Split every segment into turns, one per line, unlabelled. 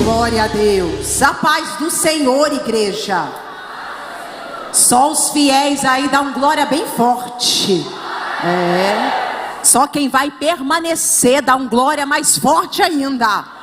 Glória a Deus. A paz do Senhor, igreja. Só os fiéis aí dão glória bem forte. Só quem vai permanecer dá um glória mais forte ainda.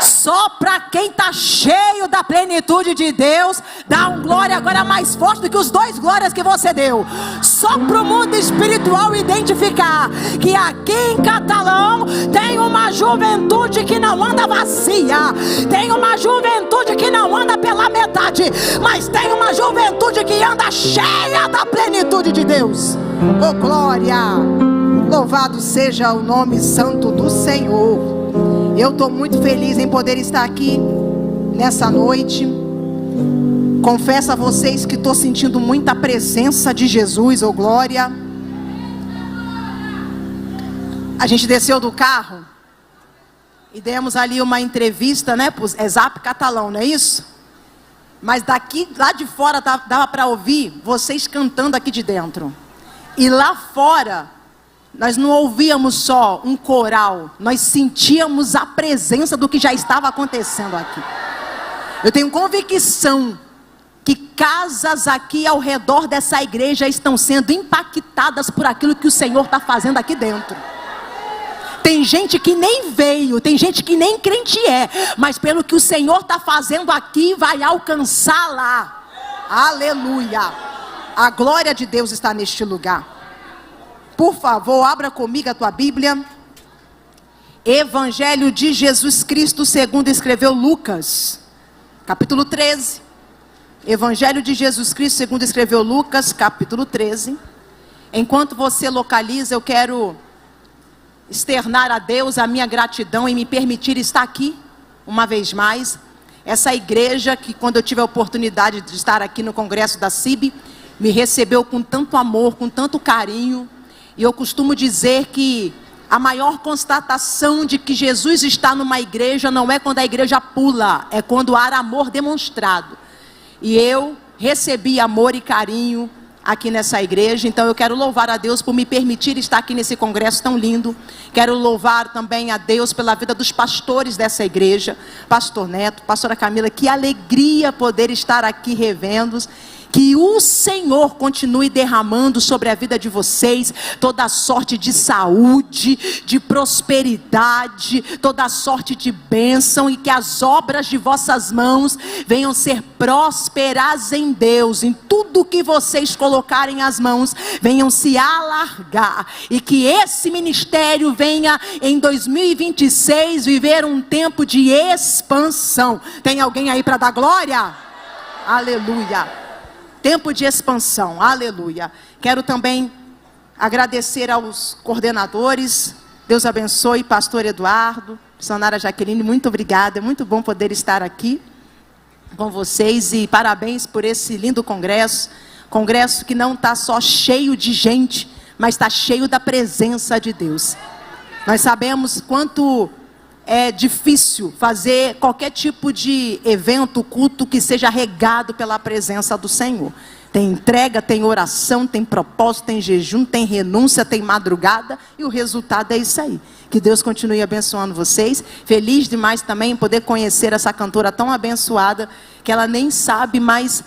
Só para quem está cheio da plenitude de Deus, dá um glória agora mais forte do que os 2 glórias que você deu. Só para o mundo espiritual identificar que aqui em Catalão tem uma juventude que não anda vazia, tem uma juventude que não anda pela metade, mas tem uma juventude que anda cheia da plenitude de Deus. Oh glória! Louvado seja o nome santo do Senhor. Eu estou muito feliz em poder estar aqui nessa noite. Confesso a vocês que estou sentindo muita presença de Jesus, oh glória. A gente desceu do carro e demos ali uma entrevista, né, pro Zap Catalão, não é isso? Mas daqui, lá de fora dava para ouvir vocês cantando aqui de dentro. E lá fora nós não ouvíamos só um coral, nós sentíamos a presença do que já estava acontecendo aqui. Eu tenho convicção que casas aqui ao redor dessa igreja estão sendo impactadas por aquilo que o Senhor está fazendo aqui dentro. Tem gente que nem veio, tem gente que nem crente é, mas pelo que o Senhor está fazendo aqui, vai alcançar lá. Aleluia! A glória de Deus está neste lugar. Por favor, abra comigo a tua Bíblia. Evangelho de Jesus Cristo segundo escreveu Lucas, capítulo 13. Evangelho de Jesus Cristo segundo escreveu Lucas, capítulo 13. Enquanto você localiza, eu quero externar a Deus a minha gratidão em me permitir estar aqui, uma vez mais. Essa igreja que, quando eu tive a oportunidade de estar aqui no congresso da CIB, me recebeu com tanto amor, com tanto carinho. E eu costumo dizer que a maior constatação de que Jesus está numa igreja não é quando a igreja pula, é quando há amor demonstrado. E eu recebi amor e carinho aqui nessa igreja, então eu quero louvar a Deus por me permitir estar aqui nesse congresso tão lindo. Quero louvar também a Deus pela vida dos pastores dessa igreja, pastor Neto, pastora Camila, que alegria poder estar aqui revendo-os. Que o Senhor continue derramando sobre a vida de vocês toda a sorte de saúde, de prosperidade, toda a sorte de bênção, e que as obras de vossas mãos venham ser prósperas em Deus. Em tudo que vocês colocarem as mãos, venham se alargar, e que esse ministério venha em 2026 viver um tempo de expansão. Tem alguém aí para dar glória? Aleluia! Tempo de expansão, aleluia. Quero também agradecer aos coordenadores. Deus abençoe, pastor Eduardo, missionária Jaqueline, muito obrigada. É muito bom poder estar aqui com vocês, e parabéns por esse lindo congresso. Congresso que não está só cheio de gente, mas está cheio da presença de Deus. Nós sabemos quanto é difícil fazer qualquer tipo de evento, culto que seja regado pela presença do Senhor. Tem entrega, tem oração, tem propósito, tem jejum, tem renúncia, tem madrugada, e o resultado é isso aí. Que Deus continue abençoando vocês. Feliz demais também em poder conhecer essa cantora tão abençoada, que ela nem sabe, mas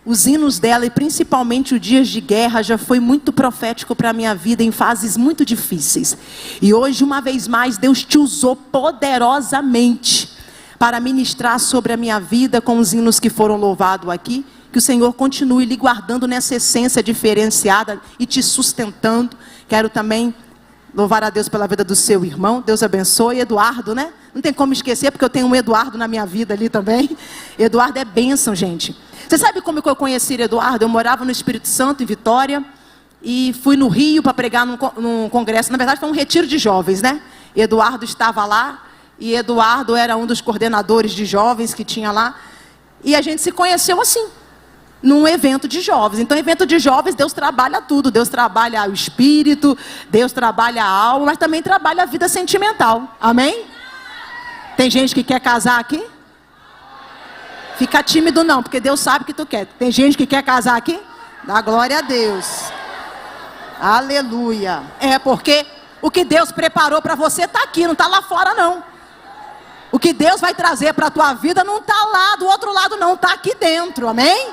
os hinos dela, e principalmente o Dias de Guerra, já foi muito profético para a minha vida em fases muito difíceis. E hoje, uma vez mais, Deus te usou poderosamente para ministrar sobre a minha vida com os hinos que foram louvados aqui. Que o Senhor continue lhe guardando nessa essência diferenciada e te sustentando. Quero também louvar a Deus pela vida do seu irmão. Deus abençoe. Eduardo, né? Não tem como esquecer, porque eu tenho um Eduardo na minha vida ali também. Eduardo é bênção, gente. Você sabe como que eu conheci Eduardo? Eu morava no Espírito Santo, em Vitória, e fui no Rio para pregar num congresso. Na verdade, foi um retiro de jovens, né? Eduardo estava lá, e Eduardo era um dos coordenadores de jovens que tinha lá. E a gente se conheceu assim, num evento de jovens. Então, evento de jovens, Deus trabalha tudo. Deus trabalha o espírito, Deus trabalha a alma, mas também trabalha a vida sentimental. Amém? Tem gente que quer casar aqui? Fica tímido não, porque Deus sabe que tu quer. Tem gente que quer casar aqui? Dá glória a Deus. Aleluia. É porque o que Deus preparou para você está aqui, não está lá fora não. O que Deus vai trazer para a tua vida não está lá do outro lado não, está aqui dentro, amém?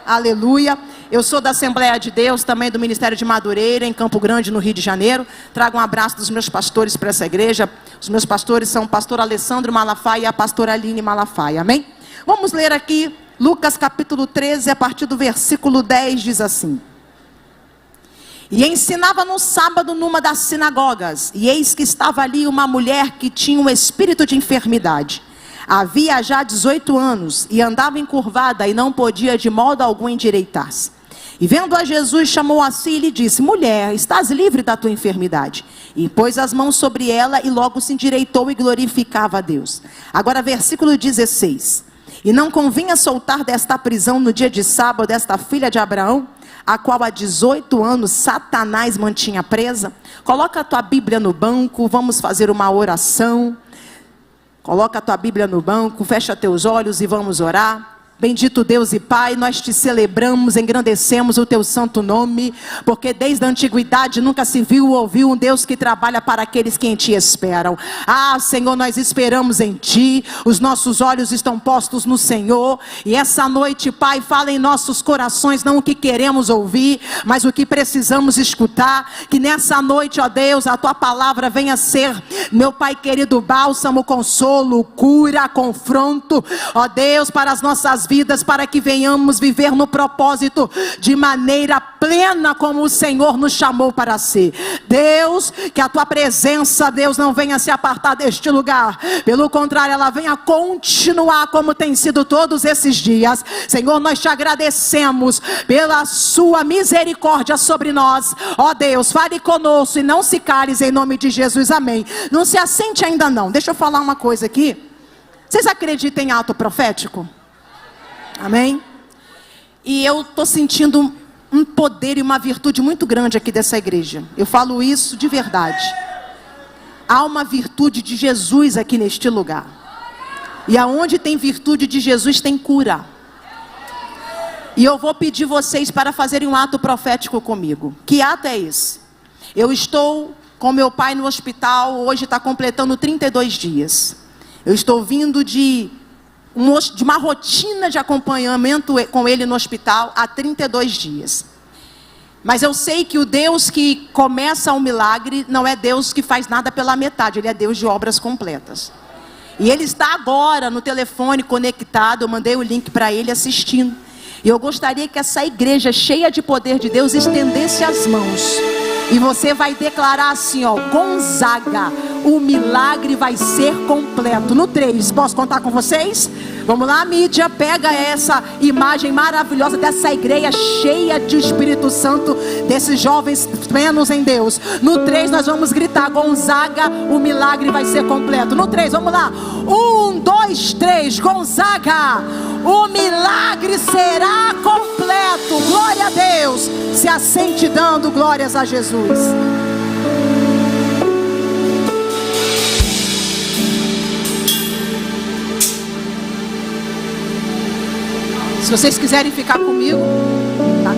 Aleluia. Eu sou da Assembleia de Deus, também do Ministério de Madureira, em Campo Grande, no Rio de Janeiro. Trago um abraço dos meus pastores para essa igreja. Os meus pastores são o pastor Alessandro Malafaia e a pastora Aline Malafaia, amém? Vamos ler aqui Lucas capítulo 13, a partir do versículo 10, diz assim: E ensinava no sábado numa das sinagogas, e eis que estava ali uma mulher que tinha um espírito de enfermidade. Havia já 18 anos, e andava encurvada, e não podia de modo algum endireitar-se. E vendo a Jesus, chamou a si e lhe disse: Mulher, estás livre da tua enfermidade. E pôs as mãos sobre ela, e logo se endireitou e glorificava a Deus. Agora versículo 16. E não convinha soltar desta prisão no dia de sábado esta filha de Abraão, a qual há 18 anos Satanás mantinha presa? Coloca a tua Bíblia no banco, vamos fazer uma oração. Coloca a tua Bíblia no banco, fecha teus olhos e vamos orar. Bendito Deus e Pai, nós te celebramos, engrandecemos o teu santo nome, porque desde a antiguidade nunca se viu ou ouviu um Deus que trabalha para aqueles que em ti esperam. Ah, Senhor, nós esperamos em ti, os nossos olhos estão postos no Senhor, e essa noite, Pai, fala em nossos corações, não o que queremos ouvir, mas o que precisamos escutar. Que nessa noite, ó Deus, a tua palavra venha ser, meu Pai querido, bálsamo, consolo, cura, confronto, ó Deus, para as nossas vidas, para que venhamos viver no propósito de maneira plena, como o Senhor nos chamou para ser. Deus, que a tua presença, Deus, não venha se apartar deste lugar, pelo contrário, ela venha continuar como tem sido todos esses dias. Senhor, nós te agradecemos pela sua misericórdia sobre nós, ó Deus, fale conosco e não se cales, em nome de Jesus, amém. Não se assente ainda não, deixa eu falar uma coisa aqui. Vocês acreditam em ato profético? Amém? E eu estou sentindo um poder e uma virtude muito grande aqui dessa igreja. Eu falo isso de verdade. Há uma virtude de Jesus aqui neste lugar. E aonde tem virtude de Jesus tem cura. E eu vou pedir vocês para fazerem um ato profético comigo. Que ato é esse? Eu estou com meu pai no hospital, hoje está completando 32 dias. Eu estou vindo de uma rotina de acompanhamento com ele no hospital há 32 dias. Mas eu sei que o Deus que começa um milagre não é Deus que faz nada pela metade, Ele é Deus de obras completas. E Ele está agora no telefone conectado, eu mandei o link para ele assistindo. E eu gostaria que essa igreja cheia de poder de Deus estendesse as mãos. E você vai declarar assim, ó: Gonzaga, o milagre vai ser completo. No 3, posso contar com vocês? Vamos lá, mídia, pega essa imagem maravilhosa dessa igreja cheia de Espírito Santo, desses jovens plenos em Deus. No 3 nós vamos gritar: Gonzaga, o milagre vai ser completo. No 3, vamos lá. 1, 2, 3, Gonzaga, o milagre será completo. Glória a Deus. Se assente dando glórias a Jesus. Se vocês quiserem ficar comigo, tá?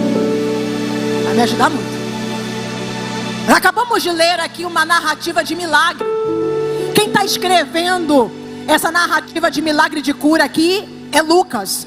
Vai me ajudar muito. Acabamos de ler aqui uma narrativa de milagre. Quem está escrevendo essa narrativa de milagre de cura aqui é Lucas.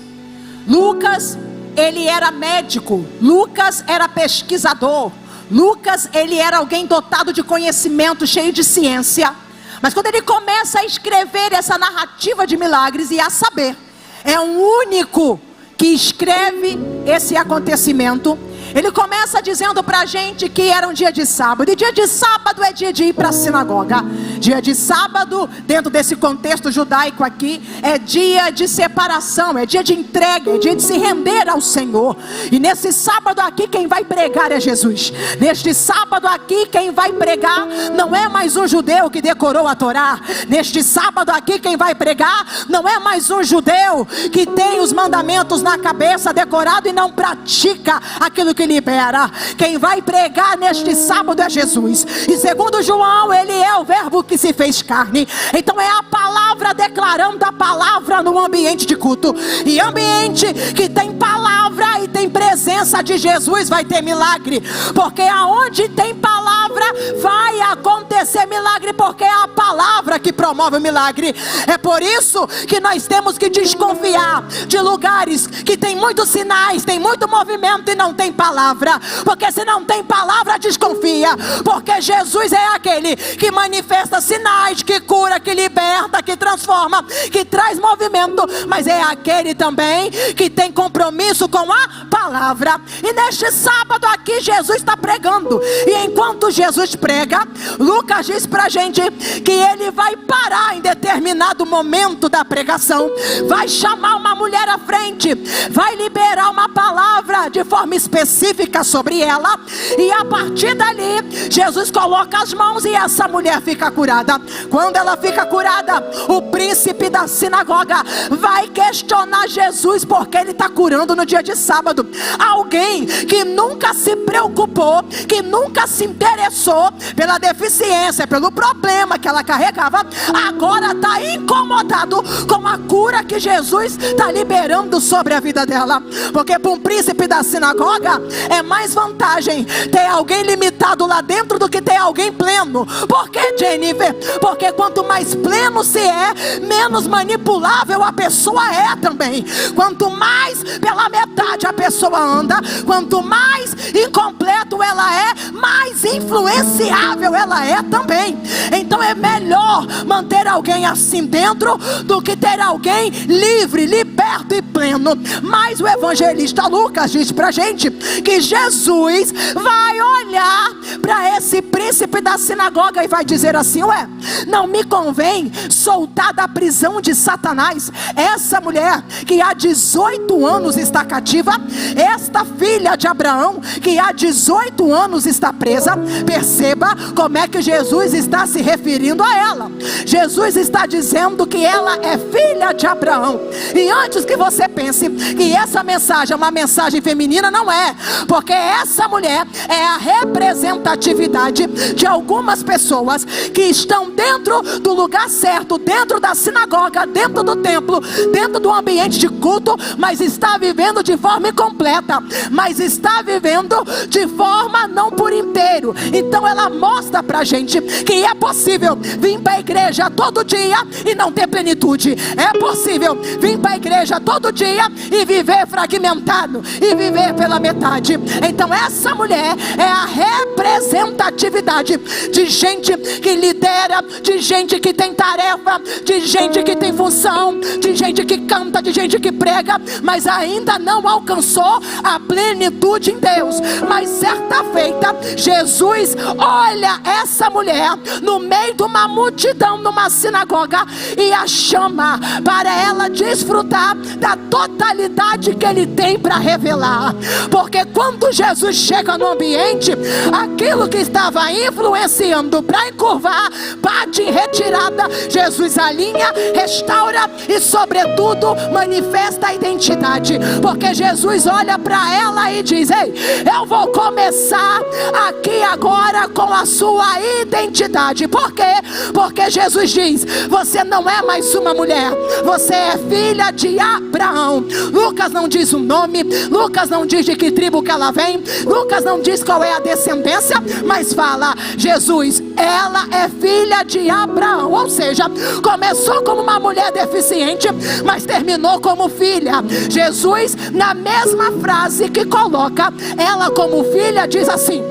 Lucas, ele era médico. Lucas era pesquisador. Lucas, ele era alguém dotado de conhecimento, cheio de ciência. Mas quando ele começa a escrever essa narrativa de milagres, e a saber, é um único que escreve esse acontecimento. Ele começa dizendo para a gente que era um dia de sábado. E dia de sábado é dia de ir para a sinagoga. Dia de sábado, dentro desse contexto judaico aqui, é dia de separação, é dia de entrega, é dia de se render ao Senhor. E nesse sábado aqui quem vai pregar é Jesus. Neste sábado aqui quem vai pregar não é mais um judeu que decorou a Torá. Neste sábado aqui quem vai pregar não é mais um judeu que tem os mandamentos na cabeça decorado e não pratica aquilo que libera. Quem vai pregar neste sábado é Jesus. E segundo João, ele é o verbo que se fez carne. Então é a palavra declarando a palavra no ambiente de culto. E ambiente que tem palavra e tem tem presença de Jesus, vai ter milagre. Porque aonde tem palavra, vai acontecer milagre, porque é a palavra que promove o milagre. É por isso que nós temos que desconfiar de lugares que tem muitos sinais, tem muito movimento e não tem palavra. Porque se não tem palavra, desconfia. Porque Jesus é aquele que manifesta sinais, que cura, que liberta, que transforma, que traz movimento. Mas é aquele também que tem compromisso com a palavra. E neste sábado aqui Jesus está pregando. E enquanto Jesus prega, Lucas diz pra gente que ele vai parar em determinado momento da pregação, vai chamar uma mulher à frente, vai liberar uma palavra de forma específica sobre ela. E a partir dali Jesus coloca as mãos e essa mulher fica curada. Quando ela fica curada, o príncipe da sinagoga vai questionar Jesus porque ele está curando no dia de sábado. Alguém que nunca se preocupou, que nunca se interessou pela deficiência, pelo problema que ela carregava, agora está incomodado com a cura que Jesus está liberando sobre a vida dela. Porque para um príncipe da sinagoga é mais vantagem ter alguém limitado lá dentro do que ter alguém pleno. Por que, Jennifer? Porque quanto mais pleno se é, menos manipulável a pessoa é também. Quanto mais pela metade a pessoa anda, quanto mais incompleto ela é, mais influenciável ela é também. Então é melhor manter alguém assim dentro do que ter alguém livre, liberto e pleno. Mas o evangelista Lucas diz pra gente que Jesus vai olhar para esse príncipe da sinagoga e vai dizer assim: ué, não me convém soltar da prisão de Satanás essa mulher que há 18 anos está cativa, esta filha de Abraão que há 18 anos está presa. Perceba como é que Jesus está se referindo a ela. Jesus está dizendo que ela é filha de Abraão. E antes que você pense que essa mensagem é uma mensagem feminina, não é. Porque essa mulher é a representatividade de algumas pessoas que estão dentro do lugar certo, dentro da sinagoga, dentro do templo, dentro do ambiente de culto, mas está vivendo de forma incompleta, mas está vivendo de forma não por inteiro. Então ela mostra pra gente que é possível vir para a igreja todo dia e não ter plenitude. É possível vir para a igreja todo dia e viver fragmentado, e viver pela metade. Então essa mulher é a representatividade de gente que lidera, de gente que tem tarefa, de gente que tem função, de gente que canta, de gente que prega, mas ainda não alcançou a plenitude em Deus. Mas certa feita, Jesus olha essa mulher no meio de uma multidão, numa sinagoga, e a chama para ela desfrutar da totalidade que ele tem para revelar. Porque quando Jesus chega no ambiente, aquilo que estava influenciando para encurvar, bate em retirada. Jesus alinha, restaura e sobretudo manifesta a identidade. Porque Jesus olha para ela e diz: ei, eu vou começar aqui agora com a sua identidade. Por quê? Porque Jesus diz: você não é mais uma mulher, você é filha de Abraão. Lucas não diz o nome, Lucas não diz de que tribo que ela vem, Lucas não diz qual é a descendência, mas fala: Jesus, ela é filha de Abraão. Ou seja, começou como uma mulher deficiente, mas terminou como filha. Jesus, na mesma frase que coloca ela como filha, diz assim: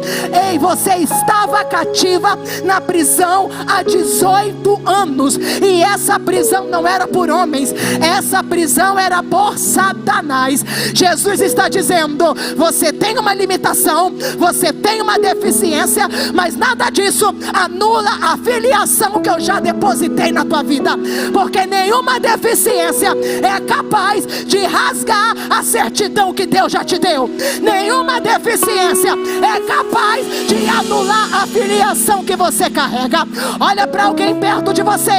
ei, você estava cativa na prisão há 18 anos, e essa prisão não era por homens, essa prisão era por Satanás. Jesus está dizendo: você tem uma limitação, você tem uma deficiência, mas nada disso anula a filiação que eu já depositei na tua vida. Porque nenhuma deficiência é capaz de rasgar a certidão que Deus já te deu. Nenhuma deficiência é capaz de anular a filiação que você carrega. Olha para alguém perto de você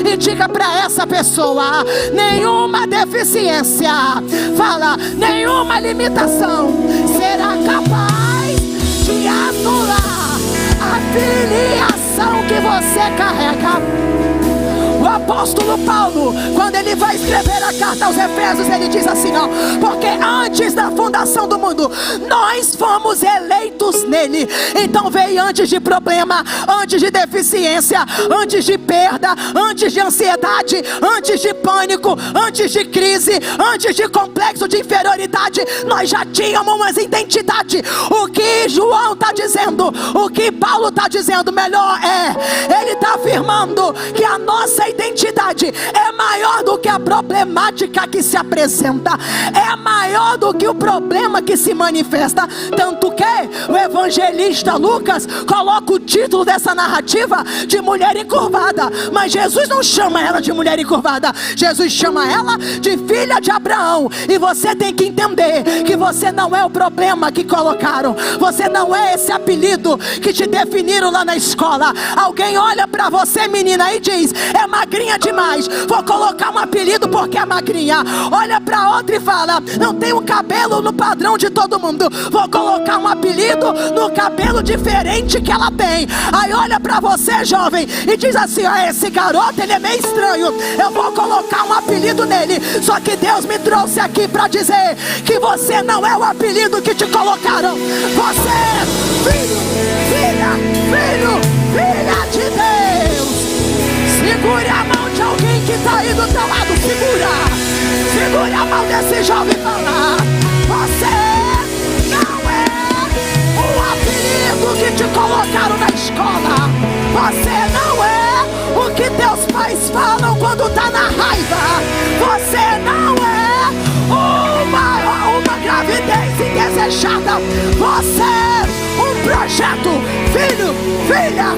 e diga para essa pessoa: nenhuma deficiência, fala, nenhuma limitação será capaz de anular a filiação que você carrega. apóstolo Paulo, quando ele vai escrever a carta aos Efésios, ele diz assim, ó: porque antes da fundação do mundo, nós fomos eleitos nele. Então veio antes de problema, antes de deficiência, antes de perda, antes de ansiedade, antes de pânico, antes de crise, antes de complexo de inferioridade, nós já tínhamos uma identidade. O que João está dizendo, o que Paulo está dizendo, melhor ele está afirmando que a nossa identidade é maior do que a problemática que se apresenta, é maior do que o problema que se manifesta. Tanto que o evangelista Lucas coloca o título dessa narrativa de mulher encurvada, mas Jesus não chama ela de mulher encurvada, Jesus chama ela de filha de Abraão. E você tem que entender que você não é o problema que colocaram, você não é esse apelido que te definiram lá na escola. Alguém olha pra você, menina, e diz: é magrinha demais, vou colocar um apelido porque é magrinha. Olha pra outra e fala: não tem um cabelo no padrão de todo mundo, vou colocar um apelido no cabelo diferente que ela tem. Aí olha pra você, jovem, e diz assim: ó, esse garoto, ele é meio estranho, eu vou colocar um apelido nele. Só que Deus me trouxe aqui pra dizer que você não é o apelido que te colocaram. Você é filho, filha de Deus. Segure a mão de alguém que está aí do teu lado. Segure a mão desse jovem e fala: você não é o apelido que te colocaram na escola. Você não é o que teus pais falam quando está na raiva. Você não é uma gravidez indesejada. Você é um projeto. Filha.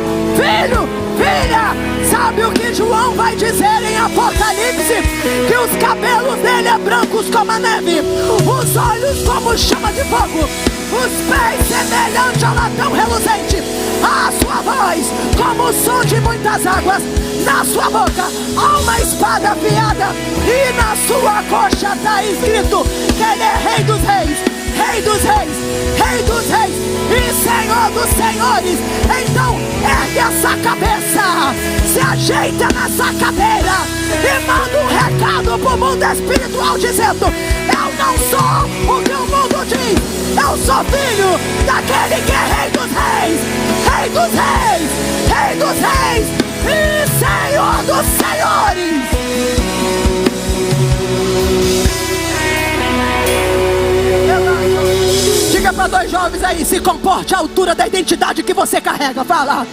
Sabe o que João vai dizer em Apocalipse? Que os cabelos dele é brancos como a neve, os olhos como chama de fogo, os pés semelhante ao latão reluzente, a sua voz como o som de muitas águas. Na sua boca há uma espada afiada, e na sua coxa está escrito que ele é Rei dos Reis, Rei dos Reis, Rei dos Reis e Senhor dos Senhores. Então ergue essa cabeça, se ajeita nessa cadeira e manda um recado pro mundo espiritual dizendo: eu não sou o que o mundo diz, eu sou filho daquele que é Rei dos Reis, Rei dos Reis, Rei dos Reis e Senhor dos Senhores. Diga para dois jovens aí: se comporte à altura da identidade que você carrega. Fala: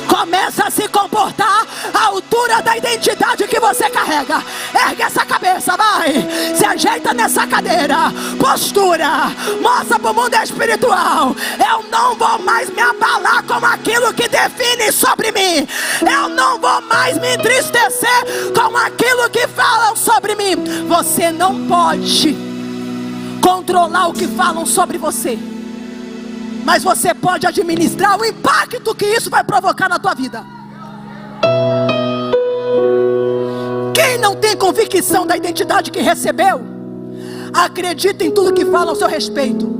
começa a se comportar à altura da identidade que você carrega. Ergue essa cabeça, vai, se ajeita nessa cadeira, postura, mostra para o mundo espiritual: eu não vou mais me abalar com aquilo que define sobre mim, eu não vou mais me entristecer com aquilo que falam sobre mim. Você não pode controlar o que falam sobre você, mas você pode administrar o impacto que isso vai provocar na tua vida. Quem não tem convicção da identidade que recebeu, acredita em tudo que falam ao seu respeito.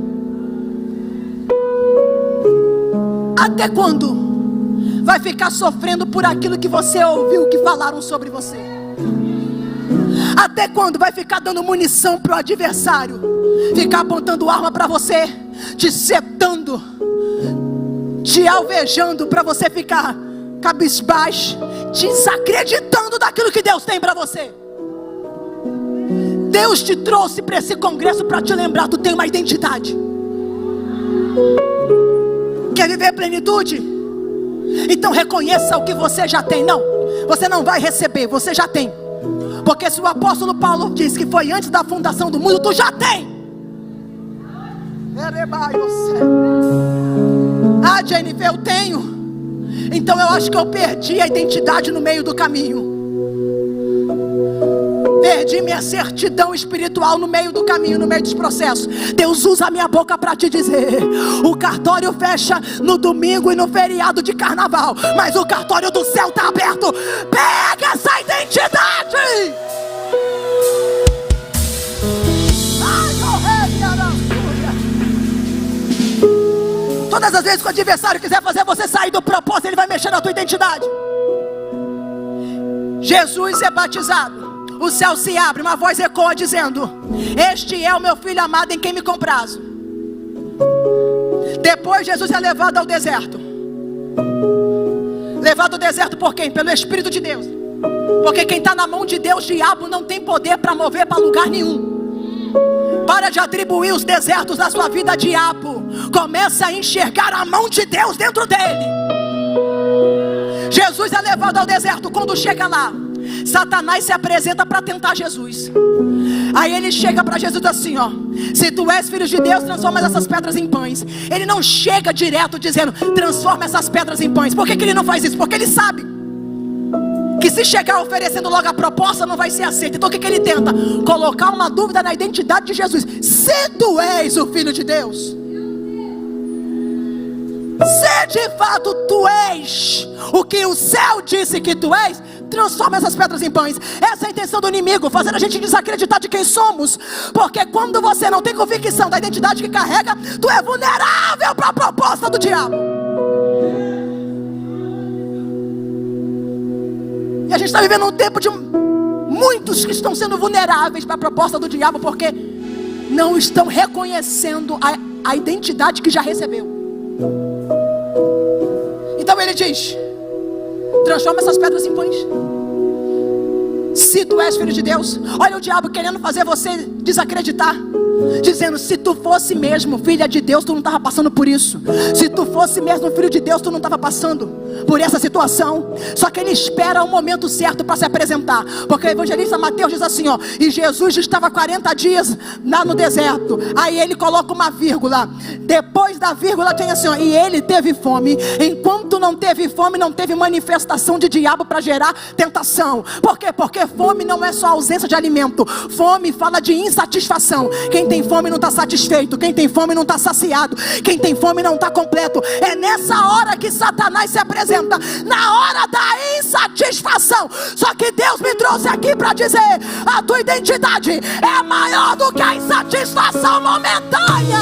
Até quando vai ficar sofrendo por aquilo que você ouviu que falaram sobre você? Até quando vai ficar dando munição para o adversário ficar apontando arma para você, te setando, te alvejando para você ficar cabisbaixo, desacreditando daquilo que Deus tem para você? Deus te trouxe para esse congresso para te lembrar: tu tem uma identidade. Quer viver plenitude? Então reconheça o que você já tem. Não, você não vai receber, você já tem. Porque se o apóstolo Paulo diz que foi antes da fundação do mundo, tu já tem. Ah, Jennifer, eu tenho. Então eu acho que eu perdi a identidade no meio do caminho. Perdi minha certidão espiritual no meio do caminho, no meio dos processos. Deus usa a minha boca para te dizer: o cartório fecha no domingo e no feriado de carnaval, mas o cartório do céu está aberto. Pega essa identidade. Todas as vezes que o adversário quiser fazer você sair do propósito, ele vai mexer na tua identidade. Jesus é batizado, o céu se abre, uma voz ecoa dizendo: este é o meu filho amado em quem me comprazo. Depois Jesus é levado ao deserto. Levado ao deserto por quem? Pelo Espírito de Deus. Porque quem está na mão de Deus, diabo não tem poder para mover para lugar nenhum. Para de atribuir os desertos da sua vida a diabo. Começa a enxergar a mão de Deus dentro dele. Jesus é levado ao deserto. Quando chega lá, Satanás se apresenta para tentar Jesus. Aí ele chega para Jesus assim, ó: se tu és filho de Deus, transforma essas pedras em pães. Ele não chega direto dizendo: transforma essas pedras em pães. Por que ele não faz isso? Porque ele sabe que se chegar oferecendo logo a proposta, não vai ser aceita. Então o que ele tenta? Colocar uma dúvida na identidade de Jesus. Se tu és o filho de Deus, se de fato tu és o que o céu disse que tu és, transforma essas pedras em pães. Essa é a intenção do inimigo, fazer a gente desacreditar de quem somos. Porque quando você não tem convicção da identidade que carrega, tu é vulnerável para a proposta do diabo. E a gente está vivendo um tempo de muitos que estão sendo vulneráveis para a proposta do diabo, porque não estão reconhecendo a identidade que já recebeu. Então ele diz: transforma essas pedras em pães. Se tu és filho de Deus, olha o diabo querendo fazer você desacreditar, dizendo: se tu fosse mesmo filha de Deus, tu não estava passando por isso. Se tu fosse mesmo filho de Deus, tu não estava passando por essa situação. Só que ele espera o momento certo para se apresentar. Porque o evangelista Mateus diz assim, ó: e Jesus estava 40 dias lá no deserto. Aí ele coloca uma vírgula. Depois da vírgula tem assim, ó: e ele teve fome. Enquanto não teve fome, não teve manifestação de diabo para gerar tentação. Por quê? Porque fome não é só ausência de alimento. Fome fala de insatisfação. Quem tem fome não está satisfeito. Quem tem fome não está saciado. Quem tem fome não está completo. É nessa hora que Satanás se apresenta, na hora da insatisfação. Só que Deus me trouxe aqui para dizer: a tua identidade é maior do que a insatisfação momentânea.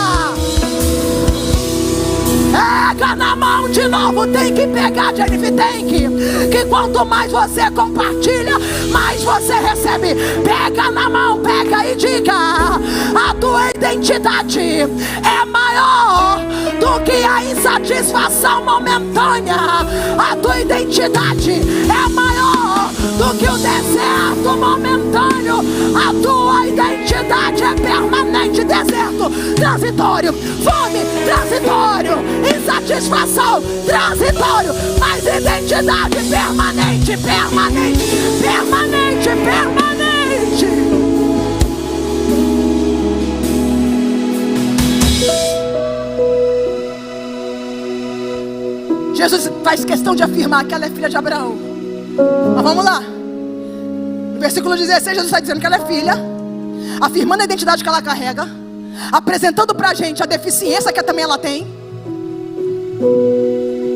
Pega na mão de novo, tem que pegar, Jennifer, tem que quanto mais você compartilha, mais você recebe. Pega na mão, pega e diga: a tua identidade é maior do que a insatisfação momentânea. A tua identidade é maior do que o deserto momentâneo. A tua identidade é permanente. Deserto, transitório. Fome, transitório. Insatisfação, transitório. Mas identidade permanente, permanente, permanente, permanente. Jesus faz questão de afirmar que ela é filha de Abraão. Mas vamos lá. No versículo 16, Jesus está dizendo que ela é filha, afirmando a identidade que ela carrega, apresentando para a gente a deficiência que também ela tem,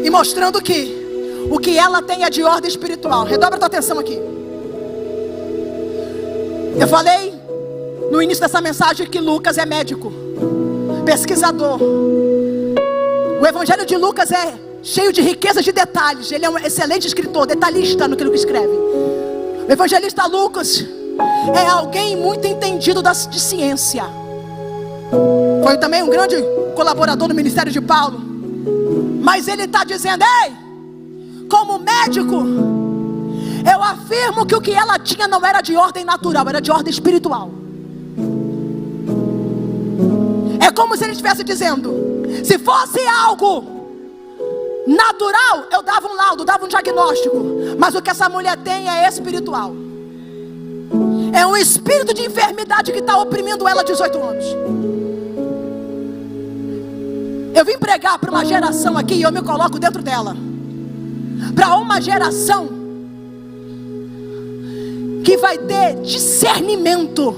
e mostrando que o que ela tem é de ordem espiritual. Redobra a tua atenção aqui. Eu falei no início dessa mensagem que Lucas é médico, pesquisador. O evangelho de Lucas é cheio de riqueza de detalhes. Ele é um excelente escritor, detalhista no que ele escreve. O evangelista Lucas é alguém muito entendido de ciência. Foi também um grande colaborador no ministério de Paulo. Mas ele está dizendo: ei, como médico, eu afirmo que o que ela tinha não era de ordem natural, era de ordem espiritual. É como se ele estivesse dizendo: se fosse algo natural, eu dava um laudo, dava um diagnóstico. Mas o que essa mulher tem é espiritual. É um espírito de enfermidade que está oprimindo ela há 18 anos. Eu vim pregar para uma geração aqui, e eu me coloco dentro dela, para uma geração que vai ter discernimento,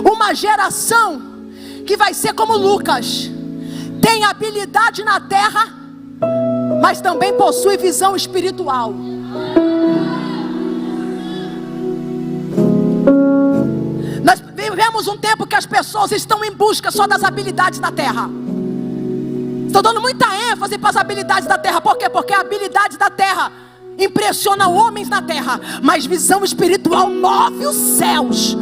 uma geração que vai ser como Lucas, tem habilidade na terra, mas também possui visão espiritual. Nós vivemos um tempo que as pessoas estão em busca só das habilidades da terra. Estou dando muita ênfase para as habilidades da terra. Por quê? Porque a habilidade da terra impressiona homens na terra, mas visão espiritual move os céus.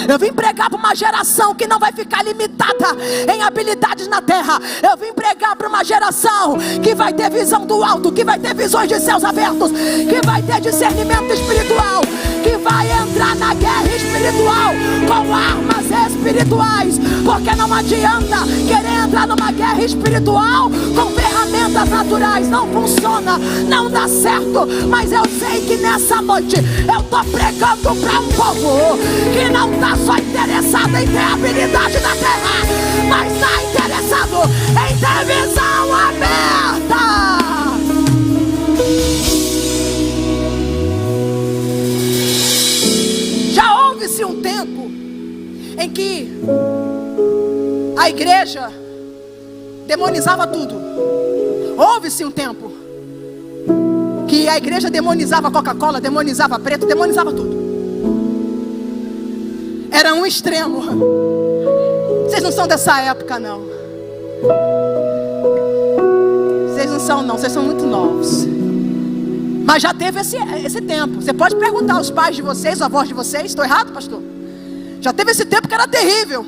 Eu vim pregar para uma geração que não vai ficar limitada em habilidades na terra. Eu vim pregar para uma geração que vai ter visão do alto, que vai ter visões de céus abertos, que vai ter discernimento espiritual, que vai entrar na guerra espiritual com armas espirituais. Porque não adianta querer entrar numa guerra espiritual com ferramentas naturais. Não funciona, não dá certo. Mas eu sei que nessa noite eu estou pregando para um povo que não está só interessado em ter habilidade na terra, mas está interessado em ter visão aberta. Já houve-se um tempo em que a igreja demonizava tudo. Houve-se um tempo que a igreja demonizava Coca-Cola, demonizava preto, demonizava tudo. Era um extremo. Vocês não são dessa época, não. Vocês não são, não. Vocês são muito novos. Mas já teve esse tempo. Você pode perguntar aos pais de vocês, aos avós de vocês. Estou errado, pastor? Já teve esse tempo que era terrível.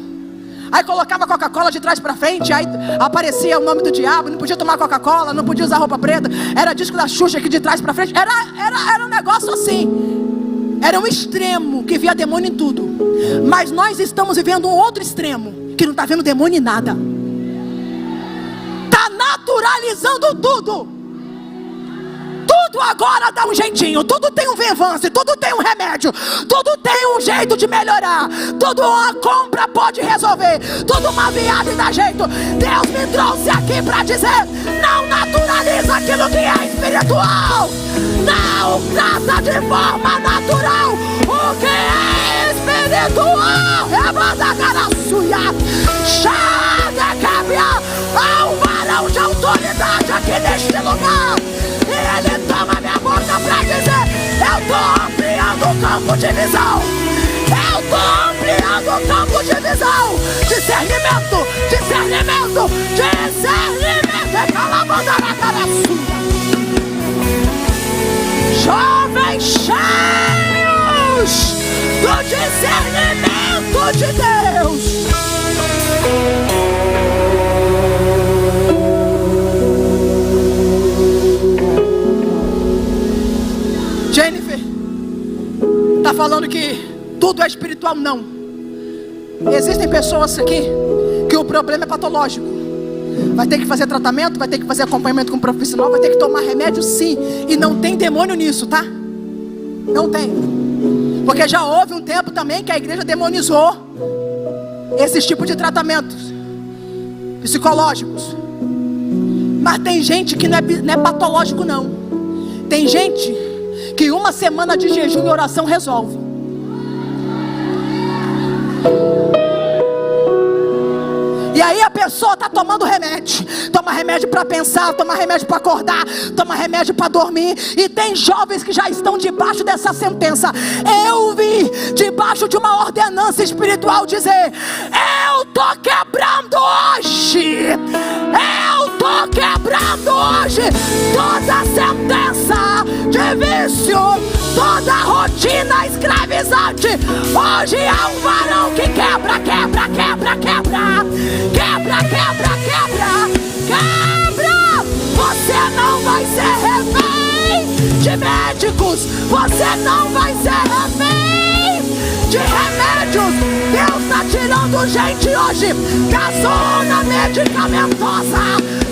Aí colocava Coca-Cola de trás para frente, aí aparecia o nome do diabo, não podia tomar Coca-Cola, não podia usar roupa preta, era disco da Xuxa aqui de trás para frente, era um negócio assim, era um extremo que via demônio em tudo. Mas nós estamos vivendo um outro extremo, que não está vendo demônio em nada, está naturalizando tudo. Tudo agora dá um jeitinho, tudo tem um venvance, tudo tem um remédio, tudo tem um jeito de melhorar, tudo uma compra pode resolver, tudo uma viagem dá jeito. Deus me trouxe aqui para dizer: não naturaliza aquilo que é espiritual, não trata de forma natural o que é espiritual. Rebanda cara suia, chada cabia, há um varão de autoridade aqui neste lugar. Ele toma minha boca pra dizer: eu estou ampliando o campo de visão. Eu estou ampliando o campo de visão. Discernimento, discernimento, discernimento. É calabanda na cara sua. Jovens cheios do discernimento de Deus. Jennifer está falando que tudo é espiritual. Não. Existem pessoas aqui que o problema é patológico. Vai ter que fazer tratamento, vai ter que fazer acompanhamento com um profissional, vai ter que tomar remédio sim. E não tem demônio nisso, tá? Não tem. Porque já houve um tempo também que a igreja demonizou esses tipos de tratamentos psicológicos. Mas tem gente que não é patológico não. Tem gente que uma semana de jejum e oração resolve. E aí a pessoa está tomando remédio. Toma remédio para pensar, toma remédio para acordar, toma remédio para dormir. E tem jovens que já estão debaixo dessa sentença. Eu vi debaixo de uma ordenança espiritual dizer: eu tô quebrando hoje. Eu tô quebrando hoje toda sentença de vício, toda rotina escravizante. Hoje é um varão que quebra, quebra, quebra, quebra. Quebra, quebra, quebra, quebra. Você não vai ser refém de médicos. Você não vai ser refém de remédios. Deus está tirando gente hoje da zona medicamentosa.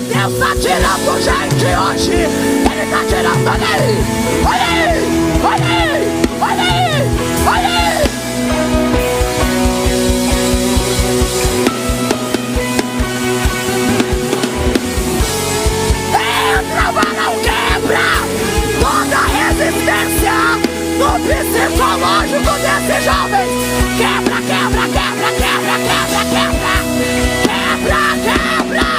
Deus está tirando gente hoje. Ele está tirando. Olha aí, olha aí, olha aí, olha aí, olha aí. Não quebra toda a resistência no psicológico desses jovens. Quebra, quebra, quebra, quebra, quebra, quebra. Quebra, quebra,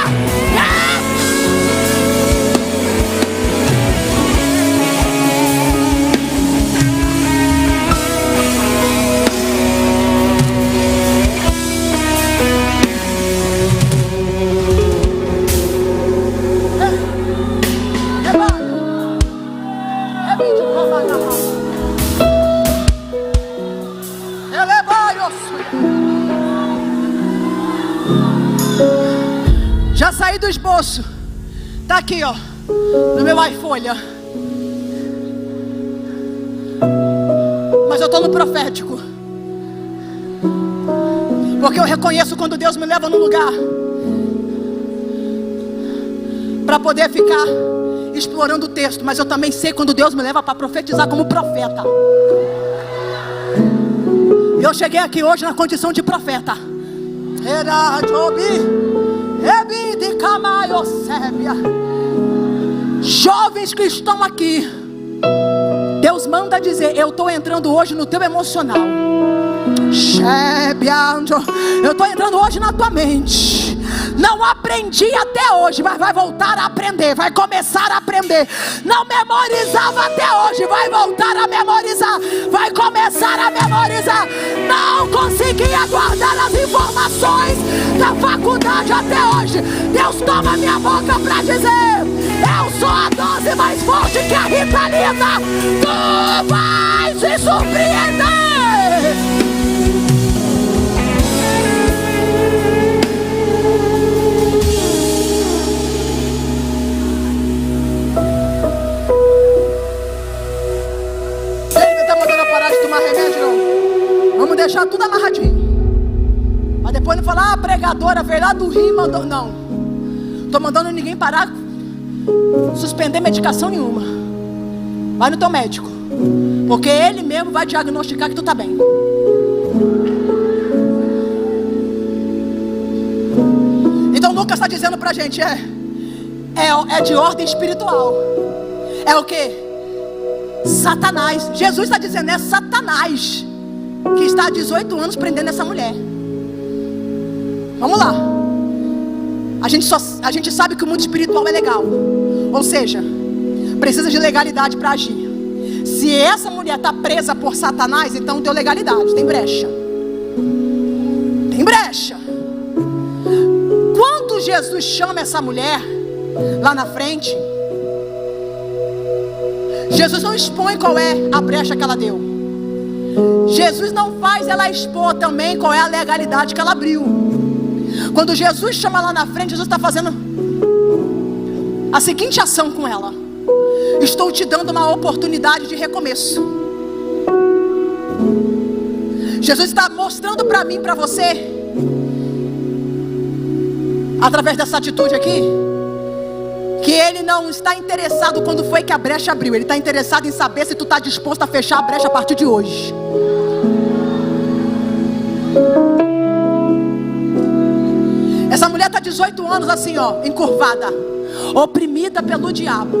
aí do esboço. Tá aqui, ó, no meu iFolha. Mas eu tô no profético. Porque eu reconheço quando Deus me leva num lugar para poder ficar explorando o texto. Mas eu também sei quando Deus me leva para profetizar como profeta. Eu cheguei aqui hoje na condição de profeta. Jovens que estão aqui, Deus manda dizer: eu estou entrando hoje no teu emocional. Eu estou entrando hoje na tua mente. Não aprendi até hoje, mas vai voltar a aprender. Vai começar a aprender. Não memorizava até hoje, vai voltar a memorizar. Vai começar a memorizar. Não conseguia guardar as informações da faculdade até hoje. Deus toma minha boca para dizer: eu sou a dose mais forte que a Ritalina. Tu vais se surpreender. Remédio não. Vamos deixar tudo amarradinho. Mas depois não falar: pregadora veio lá do Rio, mandou. Não, estou mandando ninguém parar, suspender medicação nenhuma. Vai no teu médico, porque ele mesmo vai diagnosticar que tu está bem. Então Lucas está dizendo pra gente: é de ordem espiritual. É o que? Satanás. Jesus está dizendo: é Satanás que está há 18 anos prendendo essa mulher. Vamos lá. A gente sabe que o mundo espiritual é legal. Ou seja, precisa de legalidade para agir. Se essa mulher está presa por Satanás, então deu legalidade. Tem brecha. Tem brecha. Quando Jesus chama essa mulher lá na frente, Jesus não expõe qual é a brecha que ela deu. Jesus não faz ela expor também qual é a legalidade que ela abriu. Quando Jesus chama lá na frente, Jesus está fazendo a seguinte ação com ela: estou te dando uma oportunidade de recomeço. Jesus está mostrando para mim, para você, através dessa atitude aqui, que Ele não está interessado quando foi que a brecha abriu. Ele está interessado em saber se tu está disposto a fechar a brecha a partir de hoje. Essa mulher está 18 anos assim, ó, encurvada, oprimida pelo diabo.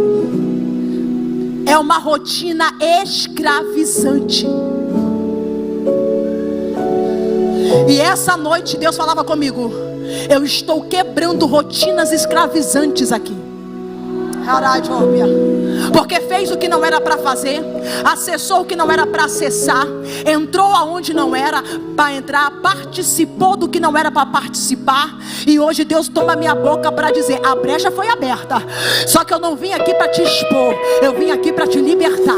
É uma rotina escravizante. E essa noite Deus falava comigo: eu estou quebrando rotinas escravizantes aqui. Porque fez o que não era para fazer, acessou o que não era para acessar, entrou aonde não era para entrar, participou do que não era para participar. E hoje Deus toma minha boca para dizer: a brecha foi aberta. Só que eu não vim aqui para te expor, eu vim aqui para te libertar.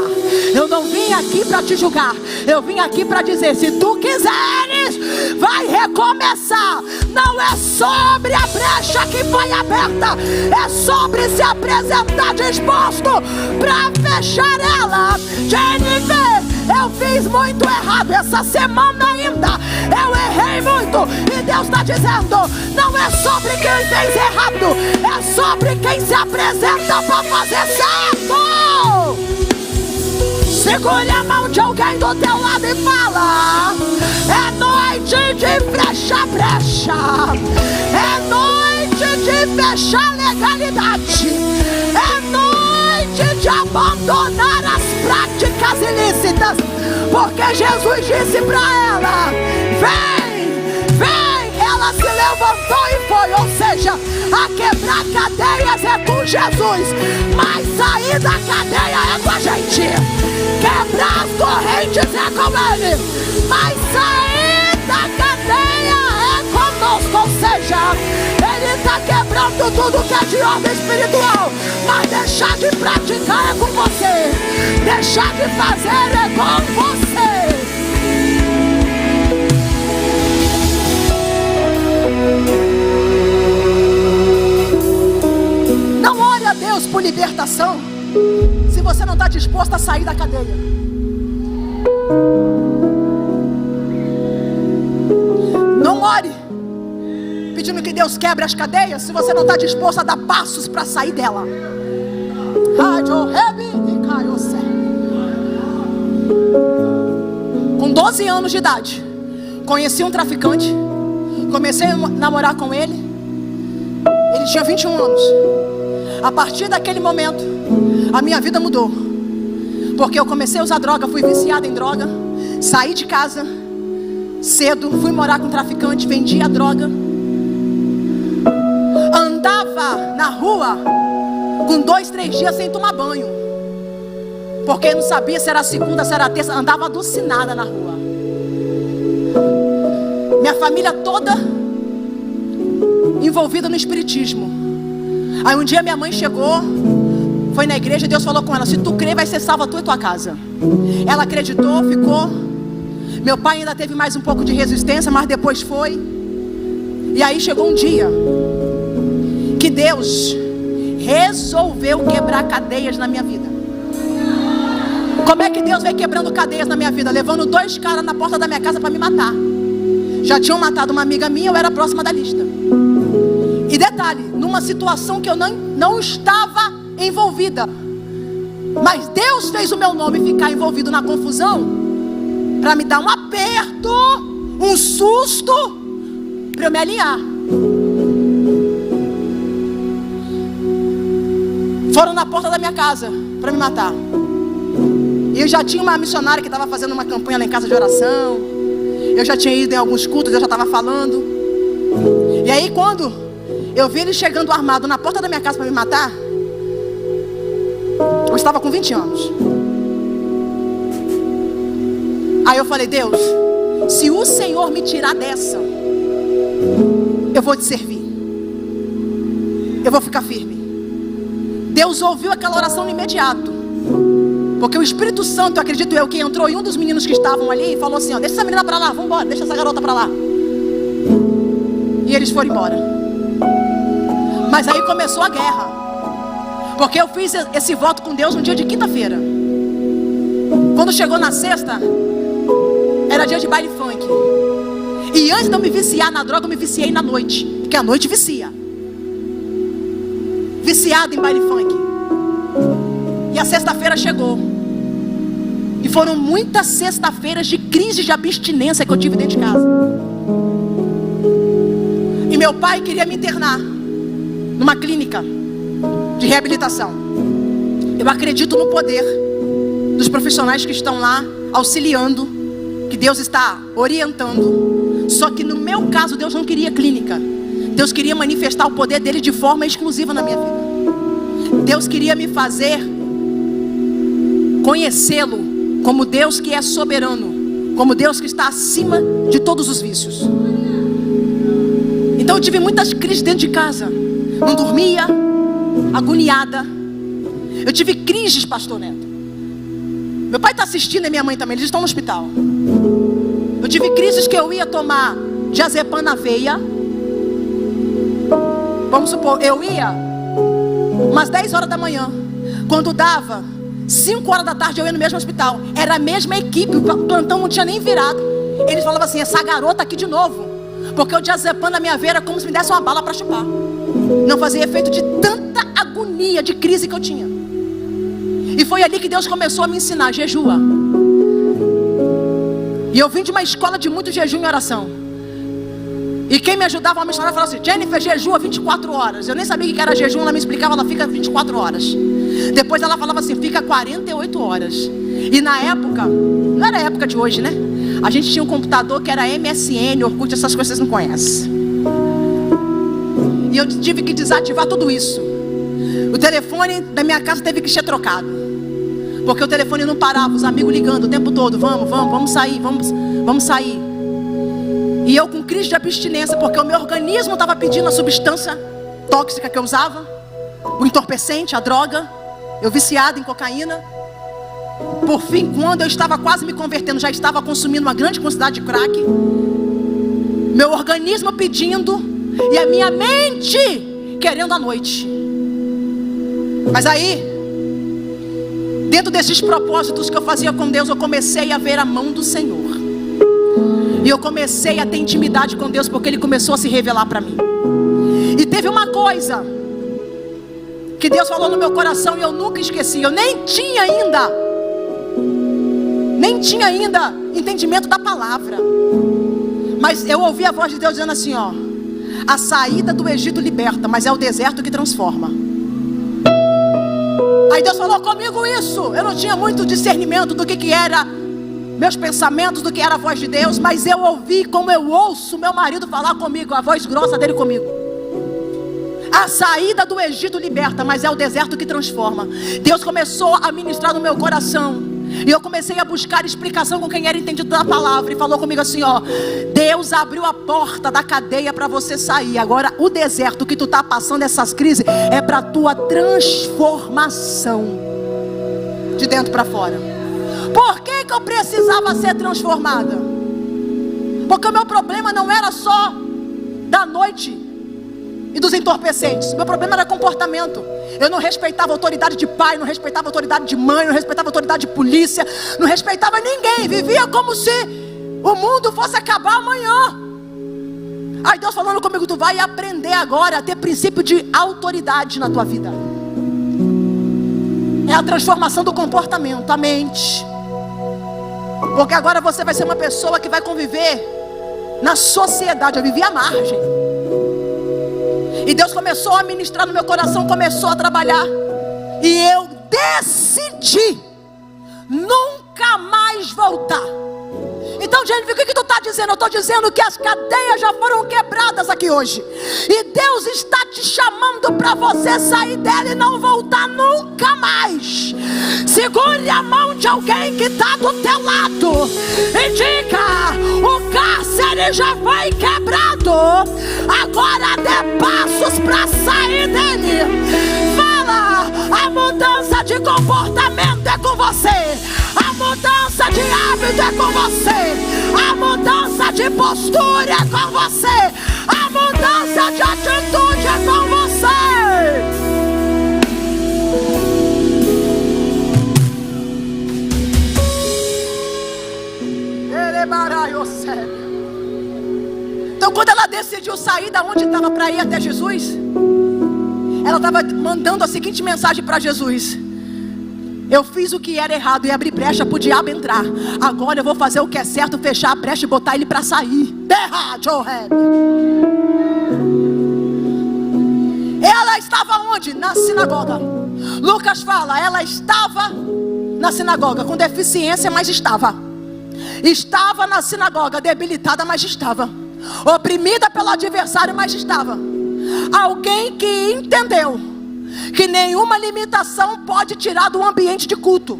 Eu não vim aqui para te julgar, eu vim aqui para dizer: se tu quiseres, vai recomeçar. Não é sobre a brecha que foi aberta, é sobre se apresentar disposto para fechar ela. Jennifer, eu fiz muito errado essa semana ainda. Eu errei muito. E Deus está dizendo: não é sobre quem fez errado, é sobre quem se apresenta para fazer certo. Segure a mão de alguém do teu lado e fala: é noite de fechar brecha. É noite de fechar legalidade. É noite de abandonar as práticas ilícitas. Porque Jesus disse para ela: vem, vem. Ela se levantou e foi. Ou seja, a quebrar cadeias é com Jesus, mas sair da cadeia é com a gente. Quebrar as correntes é com Ele, mas sair da cadeia é conosco. Ou seja, Ele está quebrando tudo que é de ordem espiritual, mas deixar de praticar é com você. Deixar de fazer é com você. oração se você não está disposto a sair da cadeia. Não ore pedindo que Deus quebre as cadeias se você não está disposto a dar passos para sair dela. Com 12 anos de idade, conheci um traficante, comecei a namorar com ele. Ele tinha 21 anos. A partir daquele momento, a minha vida mudou, porque eu comecei a usar droga, fui viciada em droga. Saí de casa cedo, fui morar com um traficante, vendia droga. Andava na rua com 2, 3 dias sem tomar banho, porque não sabia se era segunda, se era terça. Andava alucinada na rua. Minha família toda envolvida no espiritismo. Aí um dia minha mãe chegou, foi na igreja e Deus falou com ela: se tu crer, vai ser salva tu e tua casa. Ela acreditou, ficou. Meu pai ainda teve mais um pouco de resistência, mas depois foi. E aí chegou um dia que Deus resolveu quebrar cadeias na minha vida. Como é que Deus veio quebrando cadeias na minha vida? Levando 2 caras na porta da minha casa para me matar. Já tinham matado uma amiga minha, eu era próxima da lista. E detalhe, numa situação que eu não estava envolvida, mas Deus fez o meu nome ficar envolvido na confusão, para me dar um aperto, um susto, para eu me alinhar. Foram na porta da minha casa para me matar. E eu já tinha uma missionária que estava fazendo uma campanha lá em casa de oração. Eu já tinha ido em alguns cultos, eu já estava falando. E aí quando eu vi ele chegando armado na porta da minha casa para me matar, eu estava com 20 anos. Aí eu falei: Deus, se o Senhor me tirar dessa, eu vou te servir, eu vou ficar firme. Deus ouviu aquela oração no imediato, porque o Espírito Santo, acredito eu, que entrou em um dos meninos que estavam ali e falou assim: ó, deixa essa menina para lá, vamos embora, deixa essa garota para lá. E eles foram embora. Mas aí começou a guerra, porque eu fiz esse voto com Deus no dia de quinta-feira. Quando chegou na sexta, era dia de baile funk. E antes de eu me viciar na droga, eu me viciei na noite, porque a noite vicia. Viciado em baile funk. E a sexta-feira chegou. E foram muitas sexta-feiras de crise de abstinência que eu tive dentro de casa. E meu pai queria me internar numa clínica de reabilitação. Eu acredito no poder dos profissionais que estão lá auxiliando, que Deus está orientando. Só que no meu caso, Deus não queria clínica. Deus queria manifestar o poder dele de forma exclusiva na minha vida. Deus queria me fazer conhecê-lo como Deus que é soberano, como Deus que está acima de todos os vícios. Então eu tive muitas crises dentro de casa. Não dormia, agoniada. Eu tive crises, pastor Neto. Meu pai está assistindo e minha mãe também, eles estão no hospital. Eu tive crises que eu ia tomar diazepam na veia. Vamos supor, eu ia umas 10 horas da manhã. Quando dava 5 horas da tarde, eu ia no mesmo hospital. Era a mesma equipe, o plantão não tinha nem virado. Eles falavam assim: essa garota aqui de novo. Porque o diazepam na minha veia era como se me desse uma bala para chupar. Não fazia efeito de tanta agonia, de crise que eu tinha. E foi ali que Deus começou a me ensinar: jejua. E eu vim de uma escola de muito jejum e oração. E quem me ajudava, uma missionária, falava assim: Jennifer, jejua 24 horas. Eu nem sabia o que era jejum, ela me explicava, ela fica 24 horas. Depois ela falava assim: fica 48 horas. E na época, não era a época de hoje, né? A gente tinha um computador que era MSN, Orkut, essas coisas vocês não conhecem. E eu tive que desativar tudo isso. O telefone da minha casa teve que ser trocado, porque o telefone não parava, os amigos ligando o tempo todo: vamos sair, vamos sair. E eu com crise de abstinência, porque o meu organismo estava pedindo a substância tóxica que eu usava, o entorpecente, a droga. Eu viciado em cocaína. Por fim, quando eu estava quase me convertendo, já estava consumindo uma grande quantidade de crack. Meu organismo pedindo e a minha mente querendo a noite. Mas aí dentro desses propósitos que eu fazia com Deus, eu comecei a ver a mão do Senhor. E eu comecei a ter intimidade com Deus, porque Ele começou a se revelar para mim. E teve uma coisa que Deus falou no meu coração e eu nunca esqueci. Eu nem tinha ainda entendimento da palavra, mas eu ouvi a voz de Deus dizendo assim, ó: a saída do Egito liberta, mas é o deserto que transforma. Aí Deus falou comigo isso. Eu não tinha muito discernimento do que era meus pensamentos, do que era a voz de Deus, mas eu ouvi como eu ouço meu marido falar comigo, a voz grossa dele comigo. A saída do Egito liberta, mas é o deserto que transforma. Deus começou a ministrar no meu coração, e eu comecei a buscar explicação com quem era entendido da palavra, e falou comigo assim, ó: Deus abriu a porta da cadeia para você sair. Agora o deserto que tu está passando, essas crises, é para tua transformação de dentro para fora. Por que eu precisava ser transformada? Porque o meu problema não era só da noite e dos entorpecentes. Meu problema era comportamento. Eu não respeitava a autoridade de pai, não respeitava a autoridade de mãe, não respeitava a autoridade de polícia, não respeitava ninguém. Vivia como se o mundo fosse acabar amanhã. Aí Deus falando comigo: tu vai aprender agora a ter princípio de autoridade na tua vida. É a transformação do comportamento, a mente. Porque agora você vai ser uma pessoa que vai conviver na sociedade. Eu vivia à margem. E Deus começou a ministrar no meu coração, começou a trabalhar. E eu decidi nunca mais voltar. Então, Jennifer, o que tu está dizendo? Eu estou dizendo que as cadeias já foram quebradas aqui hoje. E Deus está te chamando para você sair dela e não voltar nunca mais. Segure a mão de alguém que está do teu lado e diga: o cárcere já foi quebrado, agora dê passos para sair dele. Fala: a mudança de comportamento é com você, a mudança de hábito é com você, a mudança de postura é com você, a mudança de atitude é com você. Então, quando ela decidiu sair da onde estava para ir até Jesus, ela estava mandando a seguinte mensagem para Jesus: eu fiz o que era errado e abri brecha para o diabo entrar. Agora eu vou fazer o que é certo, fechar a brecha e botar ele para sair. Ela estava onde? Na sinagoga. Lucas fala, ela estava na sinagoga com deficiência, mas estava. Estava na sinagoga, debilitada, mas estava. Oprimida pelo adversário, mas estava. Alguém que entendeu que nenhuma limitação pode tirar do ambiente de culto.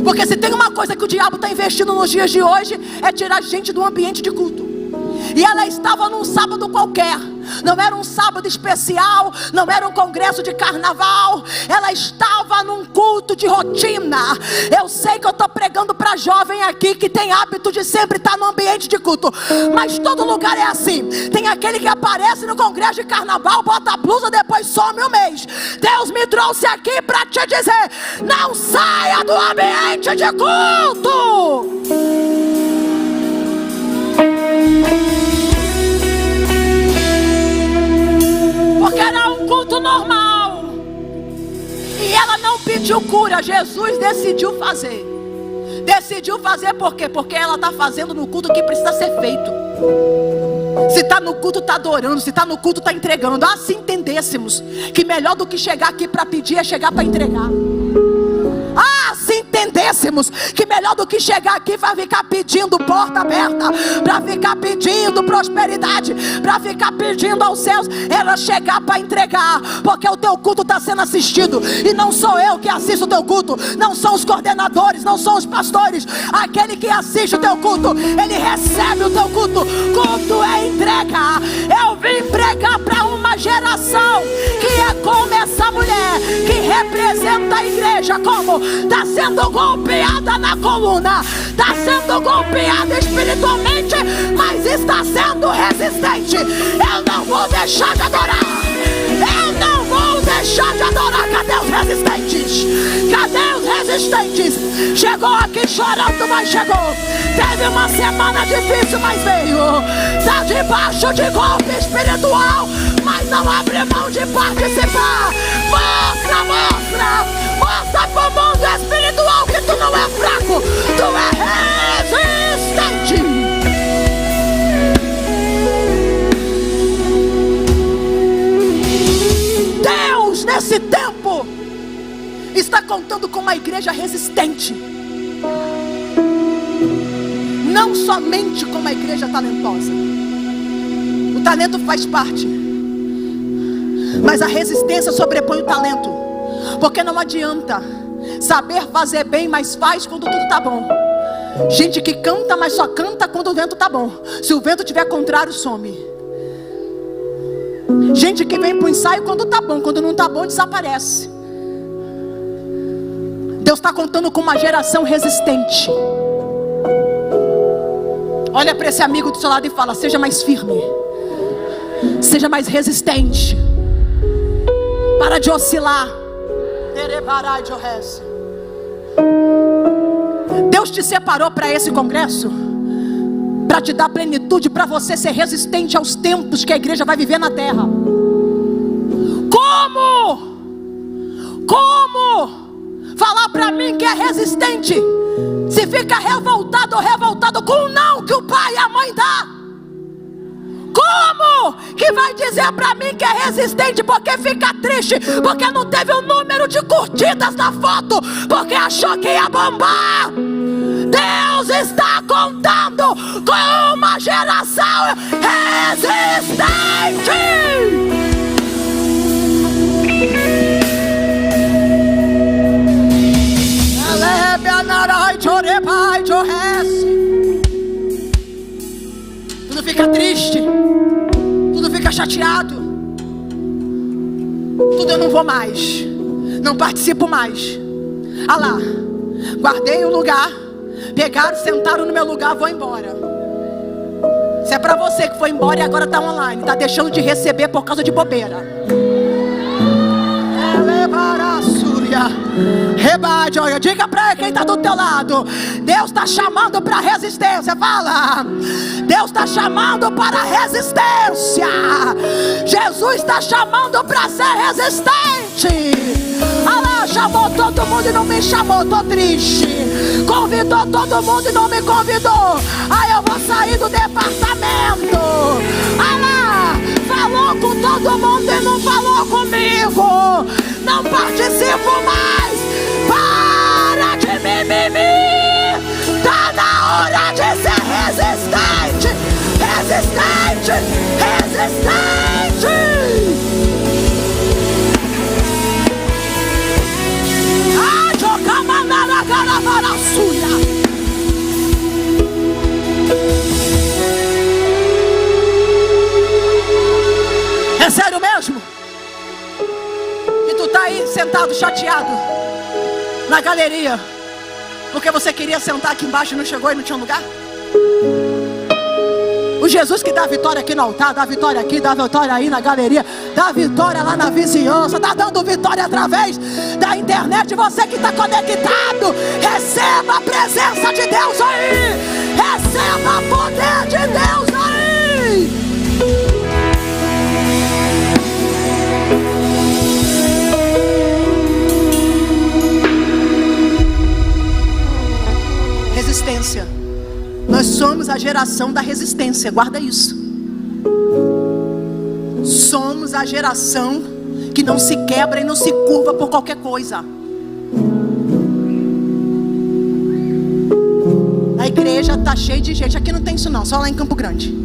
Porque se tem uma coisa que o diabo está investindo nos dias de hoje, é tirar gente do ambiente de culto. E ela estava num sábado qualquer. Não era um sábado especial, não era um congresso de carnaval. Ela estava num culto de rotina. Eu sei que eu estou pregando para jovem aqui que tem hábito de sempre estar no ambiente de culto, mas todo lugar é assim. Tem aquele que aparece no congresso de carnaval, bota a blusa, depois some um mês. Deus me trouxe aqui para te dizer: não saia do ambiente de culto. Porque era um culto normal. E ela não pediu cura, Jesus decidiu fazer. Decidiu fazer por quê? Porque ela está fazendo no culto o que precisa ser feito. Se está no culto, está adorando. Se está no culto, está entregando. Ah, se entendêssemos que melhor do que chegar aqui para pedir é chegar para entregar. Ah, se entendêssemos que melhor do que chegar aqui vai ficar pedindo porta aberta, para ficar pedindo prosperidade, para ficar pedindo aos céus, era chegar para entregar. Porque o teu culto está sendo assistido, e não sou eu que assisto o teu culto, não são os coordenadores, não são os pastores. Aquele que assiste o teu culto, ele recebe o teu culto. Culto é entrega. Eu vim pregar para uma geração que é como essa mulher, que representa a igreja, como está sendo golpeada na coluna, está sendo golpeada espiritualmente, mas está sendo resistente. Eu não vou deixar de adorar, eu não vou deixar deixar de adorar. Cadê os resistentes? Cadê os resistentes? Chegou aqui chorando, mas chegou. Teve uma semana difícil, mas veio. Está debaixo de golpe espiritual, mas não abre mão de participar. Mostra, mostra, mostra pro mundo espiritual que tu não é fraco, tu é resistente. Deus, nesse tempo, está contando com uma igreja resistente. Não somente com uma igreja talentosa. O talento faz parte, mas a resistência sobrepõe o talento. Porque não adianta saber fazer bem, mas faz quando tudo está bom. Gente que canta, mas só canta quando o vento está bom. Se o vento estiver contrário, some. Gente que vem para o ensaio quando está bom, quando não está bom, desaparece. Deus está contando com uma geração resistente. Olha para esse amigo do seu lado e fala: seja mais firme, seja mais resistente. Para de oscilar. Deus te separou para esse congresso para te dar plenitude, para você ser resistente aos tempos que a igreja vai viver na terra. Como falar para mim que é resistente se fica revoltado ou revoltado com o não que o pai e a mãe dá? Como que vai dizer para mim que é resistente porque fica triste, porque não teve o número de curtidas na foto, porque achou que ia bombar? Deus está contando com uma geração resistente. Tudo fica triste, tudo fica chateado, tudo eu não vou mais, não participo mais. Ah lá, guardei o lugar, pegaram, sentaram no meu lugar, vou embora. Se é pra você que foi embora e agora está online, está deixando de receber por causa de bobeira. Rebate, olha, diga para quem está do teu lado: Deus está chamando para resistência. Fala, Deus está chamando para resistência. Jesus está chamando para ser resistente. Ah, chamou todo mundo e não me chamou, tô triste. Convidou todo mundo e não me convidou. Aí eu vou sair do departamento. Ah lá, falou com todo mundo e não falou comigo. Não participo mais. Para de mimimi. Tá na hora de ser resistente. Resistente, resistente. Ai, jogamanara caravara suya. É sério mesmo? E tu tá aí sentado chateado na galeria porque você queria sentar aqui embaixo e não chegou e não tinha lugar? O Jesus que dá vitória aqui no altar, dá vitória aqui, dá vitória aí na galeria, dá vitória lá na vizinhança, tá dando vitória através da internet. Você que está conectado, receba a presença de Deus aí, receba o poder de Deus aí. Resistência. Nós somos a geração da resistência, guarda isso. Somos a geração que não se quebra e não se curva por qualquer coisa. A igreja está cheia de gente, aqui não tem isso não, só lá em Campo Grande.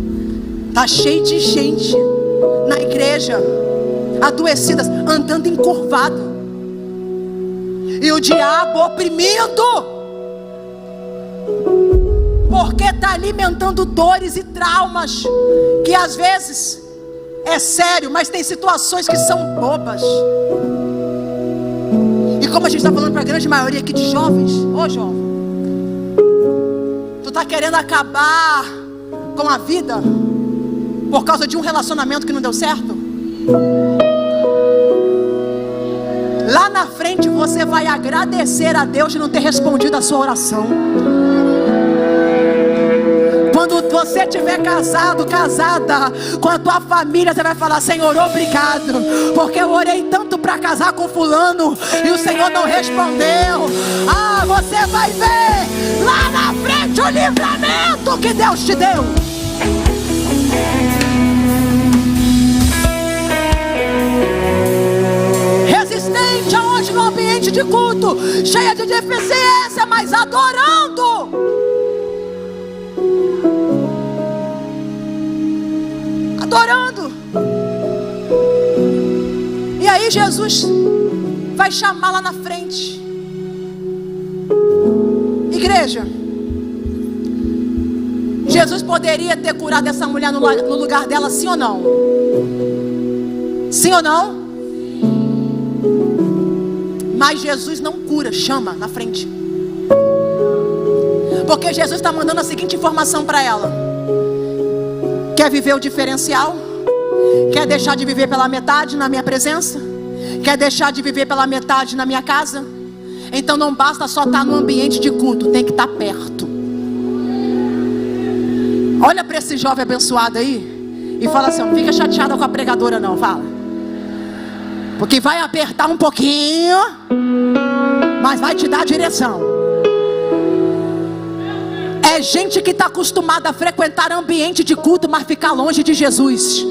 Está cheio de gente na igreja, adoecidas, andando encurvado. E o diabo oprimindo. Porque está alimentando dores e traumas, que às vezes é sério, mas tem situações que são bobas. E como a gente está falando para a grande maioria aqui de jovens, ô jovem, tu está querendo acabar com a vida por causa de um relacionamento que não deu certo? na frente você vai agradecer a Deus de não ter respondido a sua oração. Quando você estiver casado, casada, com a tua família, você vai falar: Senhor, obrigado, porque eu orei tanto para casar com fulano e o Senhor não respondeu. Ah, você vai ver lá na frente o livramento que Deus te deu. Resistente aonde? No ambiente de culto, cheia de deficiência, mas adorando. Adorando. E aí Jesus vai chamar lá na frente. Igreja, Jesus poderia ter curado essa mulher no lugar dela, sim ou não? Sim ou não? Mas Jesus não cura, chama na frente. Porque Jesus está mandando a seguinte informação para ela: quer viver o diferencial? Quer deixar de viver pela metade na minha presença? Quer deixar de viver pela metade na minha casa? Então não basta só estar no ambiente de culto, tem que estar perto. Olha para esse jovem abençoado aí e fala assim: não fica chateada com a pregadora não, fala. Porque vai apertar um pouquinho, mas vai te dar a direção. É gente que está acostumada a frequentar ambiente de culto, mas ficar longe de Jesus.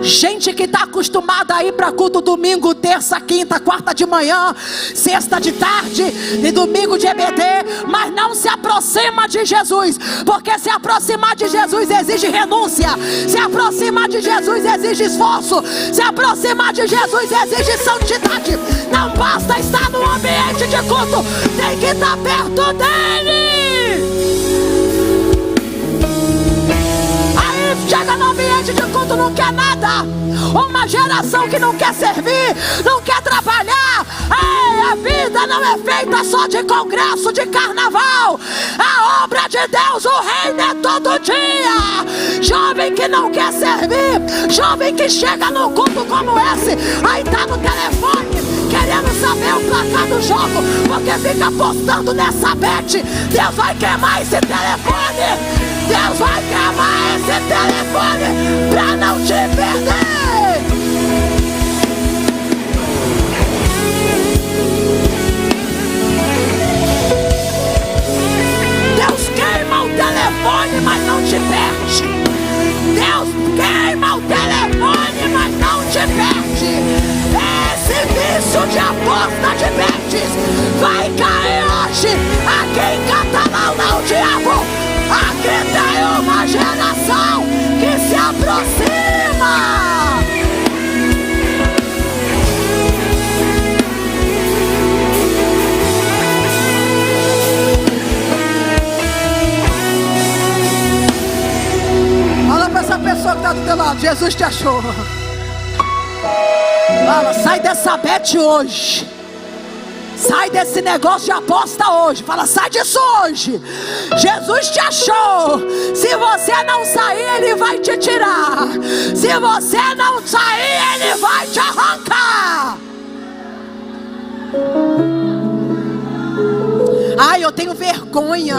Gente que está acostumada a ir para culto domingo, terça, quinta, quarta de manhã, sexta de tarde e domingo de EBD, mas não se aproxima de Jesus. Porque se aproximar de Jesus exige renúncia. Se aproximar de Jesus exige esforço. Se aproximar de Jesus exige santidade. Não basta estar no ambiente de culto, tem que estar perto dele. Chega no ambiente de culto, não quer nada. Uma geração que não quer servir, não quer trabalhar. Ei, a vida não é feita só de congresso, de carnaval. A obra de Deus, o reino é todo dia. Jovem que não quer servir, jovem que chega no culto como esse, aí tá no telefone querendo saber o placar do jogo, porque fica postando nessa bet. Deus vai queimar esse telefone. Deus vai queimar esse telefone pra não te perder. Deus queima o telefone, mas não te perde. Deus queima o telefone, mas não te perde. Esse vício de aposta de bets vai cair hoje. Aqui em Catalão não, diabo. Aqui tem uma geração que se aproxima. Fala para essa pessoa que está do teu lado: Jesus te achou. Fala: sai dessa bet hoje. Sai desse negócio de aposta hoje. Fala: sai disso hoje. Jesus te achou. Se você não sair, Ele vai te tirar. Se você não sair, Ele vai te arrancar. Ai, eu tenho vergonha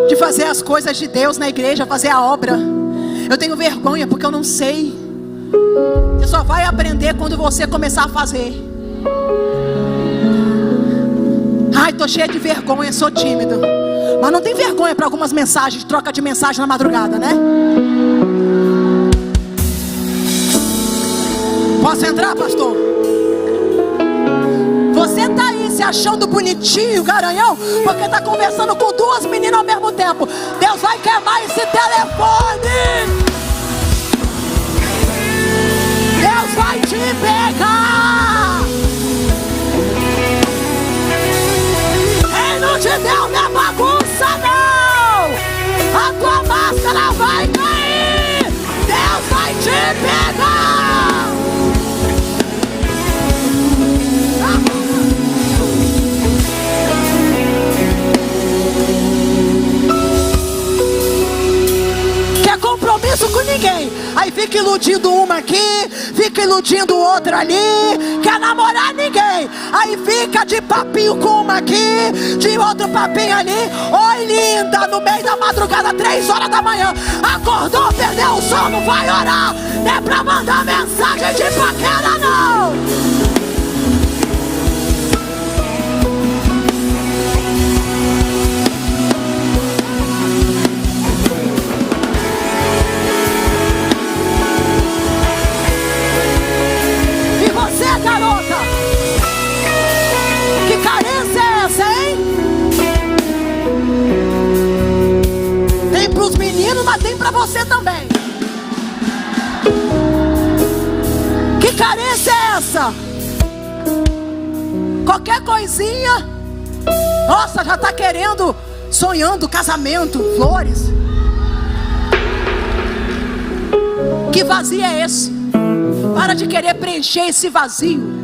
de fazer as coisas de Deus na igreja, fazer a obra. Eu tenho vergonha porque eu não sei. Você só vai aprender quando você começar a fazer. Ai, tô cheia de vergonha, sou tímido. Mas não tem vergonha para algumas mensagens, troca de mensagem na madrugada, né? Posso entrar, pastor? Você tá aí se achando bonitinho, garanhão, porque tá conversando com duas meninas ao mesmo tempo. Deus vai queimar esse telefone. Deus vai te pegar. Reino de Deus não é bagunça, não. A tua máscara vai cair. Deus vai te pegar. Quer compromisso com ninguém, Aí fica iludindo uma aqui, fica iludindo outra ali, quer namorar ninguém. Aí fica de papinho com uma aqui, de outro papinho ali. Oi linda, no meio da madrugada, 3 horas da manhã, acordou, perdeu o sono, vai orar. Não é pra mandar mensagem de paquera não. Garota, que carência é essa, hein? Tem pros meninos, mas tem pra você também. Que carência é essa? Qualquer coisinha, nossa, já tá querendo, sonhando casamento, flores. Que vazio é esse? Para de querer preencher esse vazio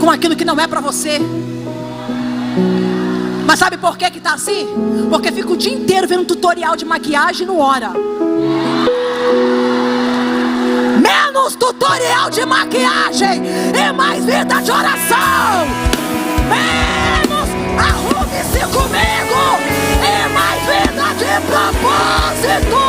com aquilo que não é para você. Mas sabe por que tá assim? Porque fica o dia inteiro vendo um tutorial de maquiagem e não ora. Menos tutorial de maquiagem e mais vida de oração. Menos arrume-se comigo e mais vida de propósito.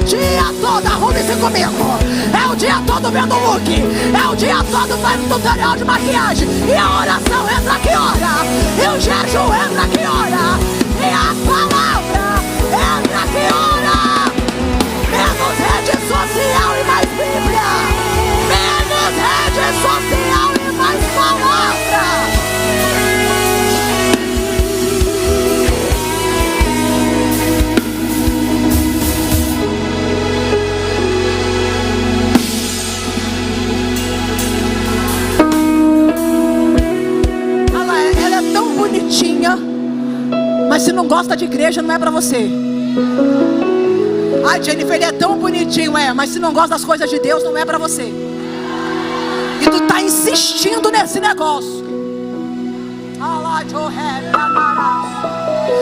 Dia todo arrume-se comigo. É o dia todo vendo look. É o dia todo fazendo tutorial de maquiagem. E a oração entra que ora. E o jejum entra que ora. E a palavra entra que ora. Menos rede social e mais Bíblia. Menos rede social e mais palavra. Bonitinha, mas se não gosta de igreja não é pra você. Ai, Jennifer, ele é tão bonitinho, mas se não gosta das coisas de Deus não é pra você. E tu tá insistindo nesse negócio.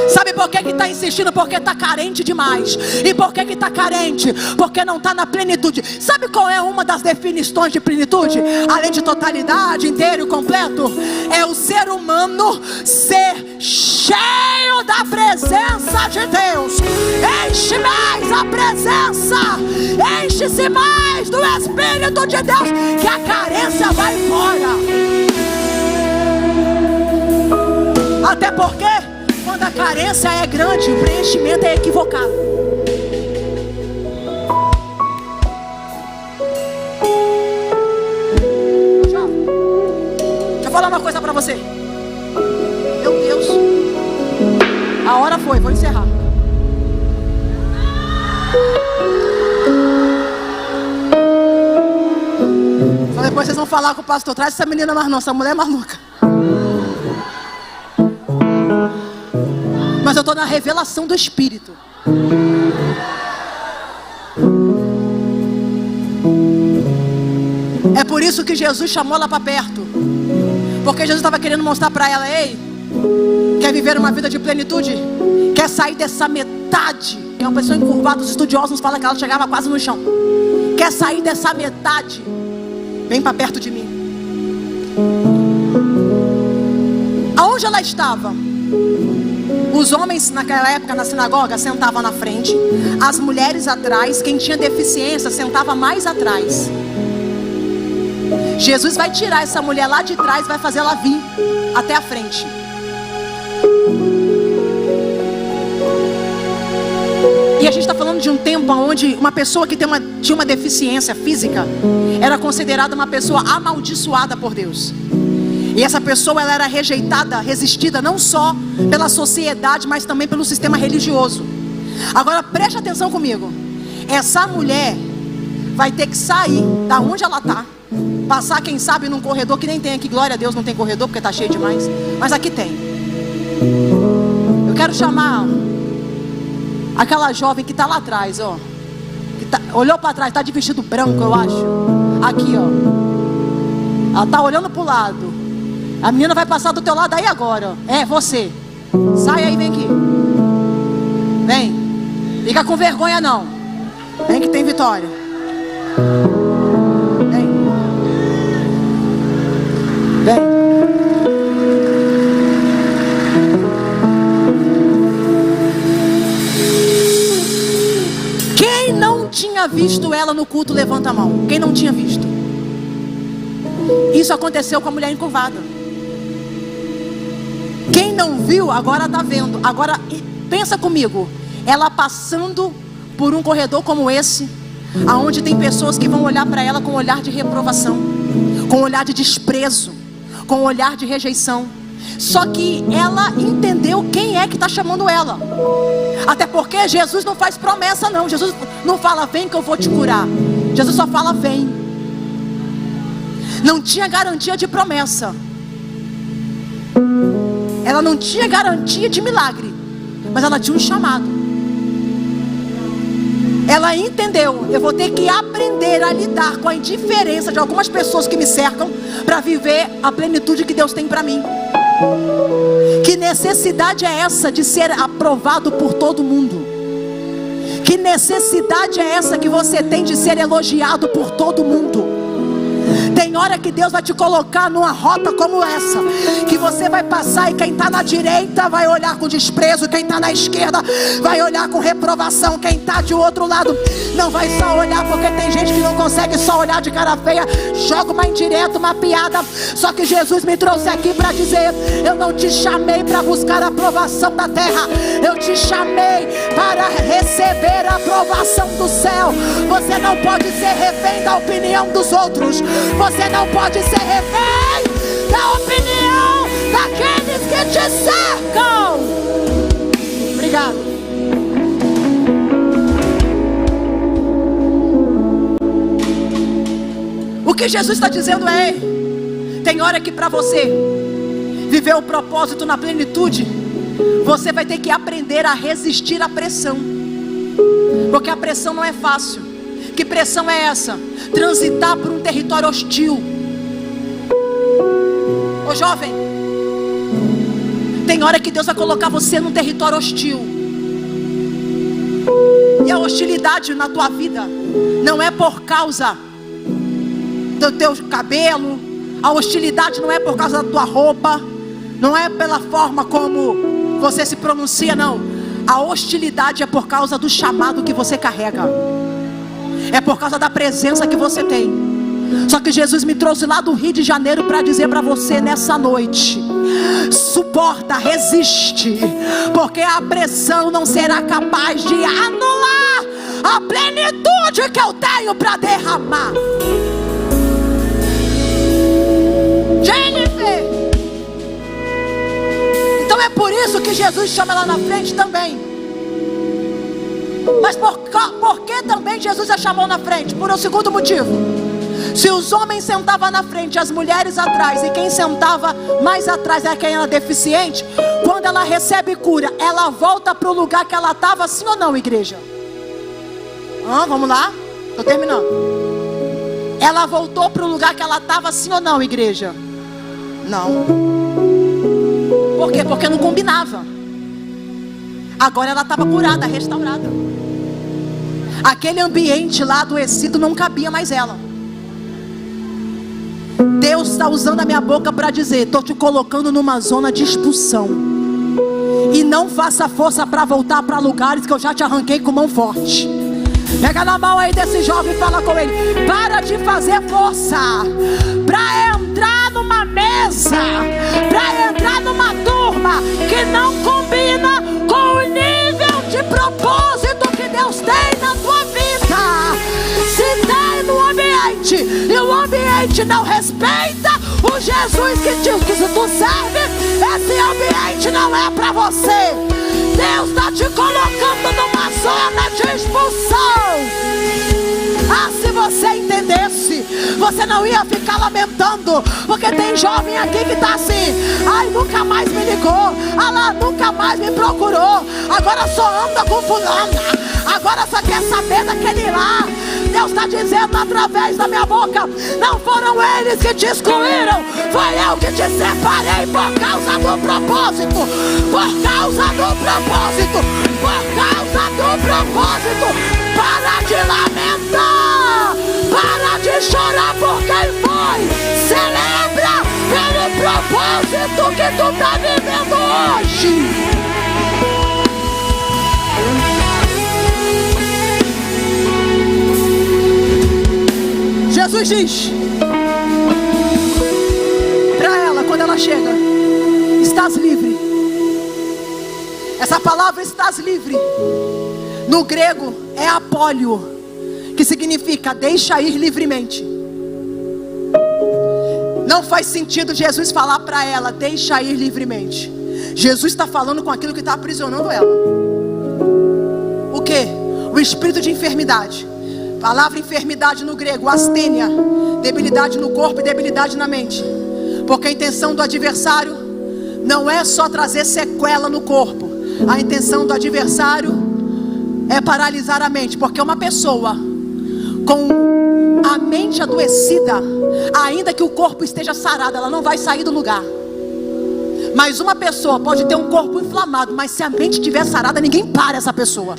Sabe por que tá insistindo? Porque tá carente demais. E por que tá carente? Porque não tá na plenitude. Sabe qual é uma das definições de plenitude? Além de totalidade, inteiro e completo, é o ser humano ser cheio da presença de Deus. Enche mais a presença, enche-se mais do Espírito de Deus, que a carência vai embora. Até porque quando a carência é grande, o preenchimento é equivocado. Deixa eu falar uma coisa pra você. Meu Deus, a hora foi, vou encerrar. Só depois vocês vão falar com o pastor. Traz essa menina mais não, essa mulher é maluca. Mas eu estou na revelação do Espírito. É por isso que Jesus chamou ela para perto. Porque Jesus estava querendo mostrar para ela: ei, quer viver uma vida de plenitude? Quer sair dessa metade? É uma pessoa encurvada, os estudiosos falam que ela chegava quase no chão. Quer sair dessa metade? Vem para perto de mim. Aonde ela estava? Os homens naquela época na sinagoga sentavam na frente, as mulheres atrás, quem tinha deficiência sentava mais atrás. Jesus vai tirar essa mulher lá de trás, vai fazer ela vir até a frente. E a gente está falando de um tempo onde uma pessoa que tinha uma deficiência física era considerada uma pessoa amaldiçoada por Deus. E essa pessoa ela era rejeitada, resistida não só pela sociedade, mas também pelo sistema religioso. Agora preste atenção comigo. Essa mulher vai ter que sair da onde ela está, passar quem sabe num corredor que nem tem aqui. Glória a Deus, não tem corredor porque está cheio demais, mas aqui tem. Eu quero chamar aquela jovem que está lá atrás, ó, que olhou para trás, está de vestido branco, eu acho. Aqui, ó, ela está olhando para o lado. A menina vai passar do teu lado aí agora. É, você. Sai aí, vem aqui. Vem. Fica com vergonha não. Vem que tem vitória. Vem. Vem. Quem não tinha visto ela no culto, levanta a mão. Quem não tinha visto? Isso aconteceu com a mulher encurvada. Quem não viu, agora está vendo. Agora, pensa comigo. Ela passando por um corredor como esse, aonde tem pessoas que vão olhar para ela com um olhar de reprovação, com um olhar de desprezo, com um olhar de rejeição. Só que ela entendeu quem é que está chamando ela. Até porque Jesus não faz promessa não. Jesus não fala, vem que eu vou te curar. Jesus só fala, vem. Não tinha garantia de promessa. Ela não tinha garantia de milagre, mas ela tinha um chamado. Ela entendeu, eu vou ter que aprender a lidar com a indiferença de algumas pessoas que me cercam, para viver a plenitude que Deus tem para mim. Que necessidade é essa de ser aprovado por todo mundo? Que necessidade é essa que você tem de ser elogiado por todo mundo? Tem hora que Deus vai te colocar numa rota como essa, que você vai passar e quem está na direita vai olhar com desprezo, quem está na esquerda vai olhar com reprovação, quem está de outro lado não vai só olhar, porque tem gente que não consegue só olhar de cara feia, joga uma indireta, uma piada. Só que Jesus me trouxe aqui para dizer, eu não te chamei para buscar a aprovação da terra, eu te chamei para receber a aprovação do céu. Você não pode ser refém da opinião dos outros. Você não pode ser refém da opinião daqueles que te cercam. Obrigado. O que Jesus está dizendo é, tem hora que para você viver o propósito na plenitude, você vai ter que aprender a resistir à pressão. Porque a pressão não é fácil. Que pressão é essa? Transitar por um território hostil. Ô jovem, tem hora que Deus vai colocar você num território hostil. E a hostilidade na tua vida não é por causa do teu cabelo, a hostilidade não é por causa da tua roupa, não é pela forma como você se pronuncia, não. A hostilidade é por causa do chamado que você carrega. É por causa da presença que você tem. Só que Jesus me trouxe lá do Rio de Janeiro para dizer para você nessa noite: suporta, resiste, porque a pressão não será capaz de anular a plenitude que eu tenho para derramar. Jennifer, então é por isso que Jesus chama ela na frente também. Mas por que também Jesus a chamou na frente? Por um segundo motivo. Se os homens sentavam na frente, as mulheres atrás, e quem sentava mais atrás é quem era deficiente, quando ela recebe cura, ela volta para o lugar que ela estava, sim ou não, igreja? Vamos lá? Estou terminando. Ela voltou para o lugar que ela estava, sim ou não, igreja? Não. Por quê? Porque não combinava. Agora ela estava curada, restaurada. Aquele ambiente lá adoecido não cabia mais ela. Deus está usando a minha boca para dizer: estou te colocando numa zona de expulsão. E não faça força para voltar para lugares que eu já te arranquei com mão forte. Pega na mão aí desse jovem e fala com ele: para de fazer força para entrar numa mesa, para entrar numa turma que não combina com o nível de propósito que Deus tem na tua vida. Se tem no ambiente e o ambiente não respeita o Jesus que tu serve, esse ambiente não é para você. Deus está te colocando numa zona de expulsão. Ah, se você entendesse, você não ia ficar lamentando. Porque tem jovem aqui que está assim: ai, nunca mais me ligou, ah lá, nunca mais me procurou, agora só anda com fulana, agora só quer saber daquele lá. Deus está dizendo através da minha boca: não foram eles que te excluíram, foi eu que te separei por causa do propósito, por causa do propósito, por causa do propósito. Para de lamentar, para de chorar por quem foi. Celebra pelo propósito que tu está vivendo hoje. Jesus diz para ela quando ela chega: estás livre. Essa palavra estás livre no grego é apólio, que significa deixa ir livremente. Não faz sentido Jesus falar para ela deixa ir livremente. Jesus está falando com aquilo que está aprisionando ela. O que? O espírito de enfermidade. Palavra enfermidade no grego, astênia, debilidade no corpo e debilidade na mente. Porque a intenção do adversário não é só trazer sequela no corpo. A intenção do adversário é paralisar a mente. Porque uma pessoa com a mente adoecida, ainda que o corpo esteja sarado, ela não vai sair do lugar. Mas uma pessoa pode ter um corpo inflamado, mas se a mente estiver sarada, ninguém para essa pessoa.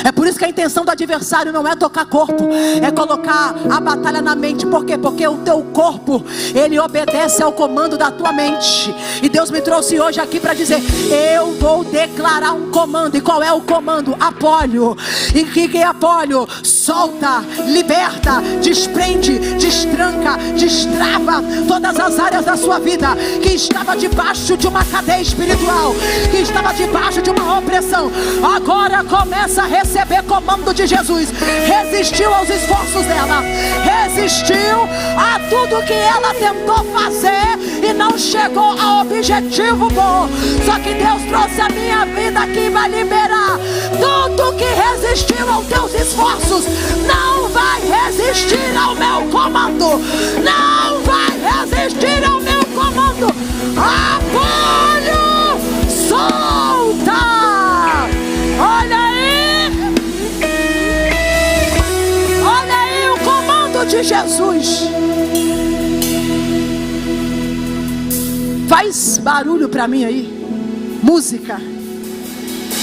É por isso que a intenção do adversário não é tocar corpo, é colocar a batalha na mente. Por quê? Porque o teu corpo, ele obedece ao comando da tua mente. E Deus me trouxe hoje aqui para dizer: eu vou declarar um comando. E qual é o comando? Apólio. E o que é apólio? Solta, liberta, desprende, destranca, destrava todas as áreas da sua vida que estava debaixo de uma cadeia espiritual, que estava debaixo de uma opressão. Agora começa a receber comando de Jesus. Resistiu aos esforços dela, resistiu a tudo que ela tentou fazer e não chegou ao objetivo bom. Só que Deus trouxe a minha vida aqui para liberar. Tudo que resistiu aos teus esforços não vai resistir ao meu comando, não vai resistir ao meu comando. Apólio, solta! Olha aí o comando de Jesus. Faz barulho pra mim aí. Música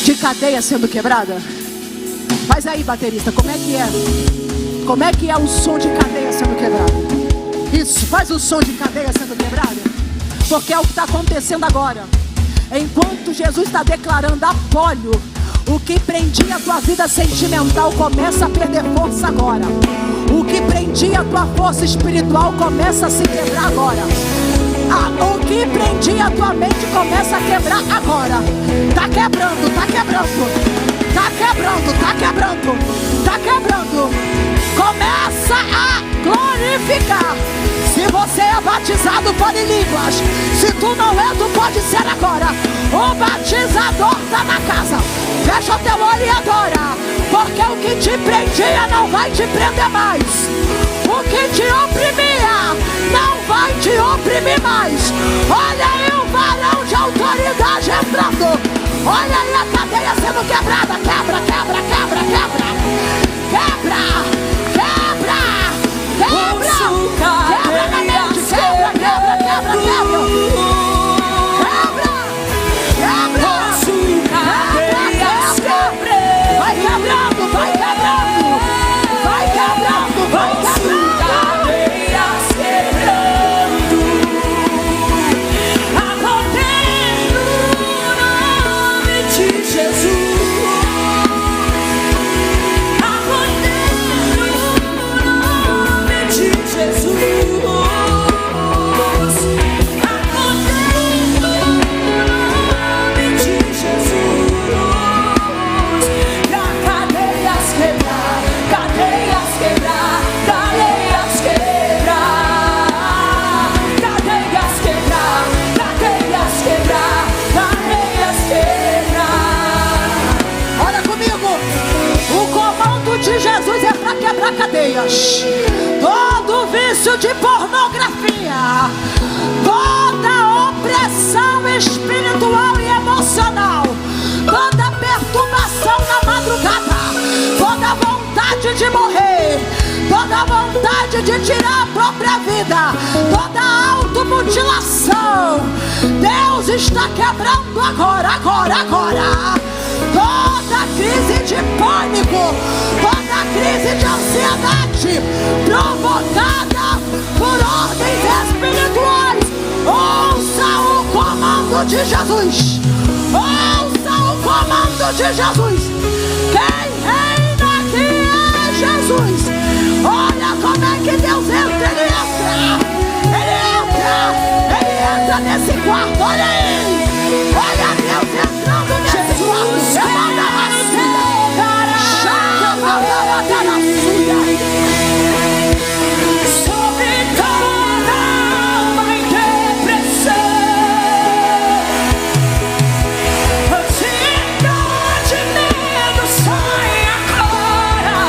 de cadeia sendo quebrada. Faz aí, baterista, como é que é? Como é que é o som de cadeia sendo quebrada? Isso, faz o som de cadeia sendo quebrada. Porque é o que está acontecendo agora. Enquanto Jesus está declarando apólio, o que prendia a tua vida sentimental começa a perder força agora. O que prendia a tua força espiritual começa a se quebrar agora. O que prendia a tua mente começa a quebrar agora. Tá quebrando, tá quebrando. Tá quebrando, tá quebrando, tá quebrando. Começa a glorificar. Se você é batizado, fale em línguas. Se tu não é, tu pode ser agora. O batizador está na casa. Fecha o teu olho e adora. Porque o que te prendia não vai te prender mais. O que te oprimia não vai te oprimir mais. Olha aí o varão de autoridade entrando. Olha aí a cadeia sendo quebrada. Quebra, quebra, quebra, quebra. Quebra, quebra, quebra. Quebra na mente, quebra, quebra, quebra, quebra. Quebra, quebra, quebra. Vai quebrando, vai quebrando. Vai quebrando, vai quebrando. Cadeias, todo vício vício de pornografia, toda opressão espiritual e emocional, toda perturbação na madrugada, toda vontade de morrer, toda vontade de tirar a própria vida, toda automutilação, Deus está quebrando agora. Toda crise de pânico, toda crise de ansiedade provocada por ordens espirituais, ouça o comando de Jesus. Ouça o comando de Jesus. Quem reina aqui é Jesus. Olha como é que Deus entra. Ele entra nesse quarto. Olha aí. Olha Deus entrando nesse quarto. Semana racia. Chama a racia. Sobre toda alma em depressão, ansiedade, medo, sai agora.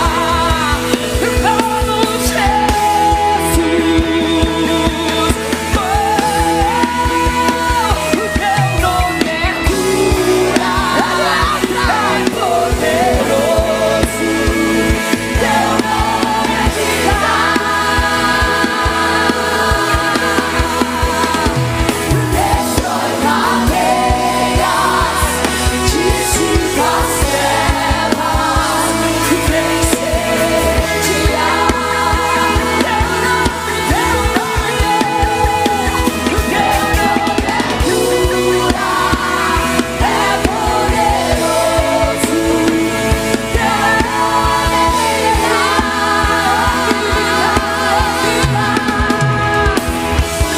Vamos, Jesus. O teu nome é cura, é poderoso. Teu nome é vida. Destrói cadeias, dissipa as trevas, vencer-te-á. Teu nome é cura, é poderoso. Teu nome é vida.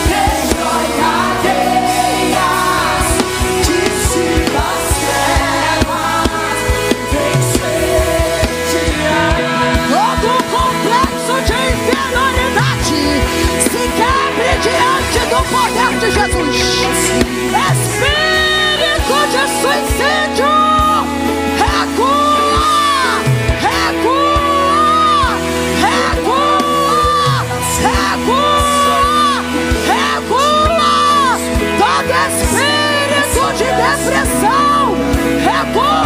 Destrói cadeias, dissipa as trevas, vencer-te-á. Todo complexo de inferioridade se quebre diante do poder de Jesus. Espírito de suicídio, recua, recua, recua, recua, recua. Todo espírito de depressão, recua,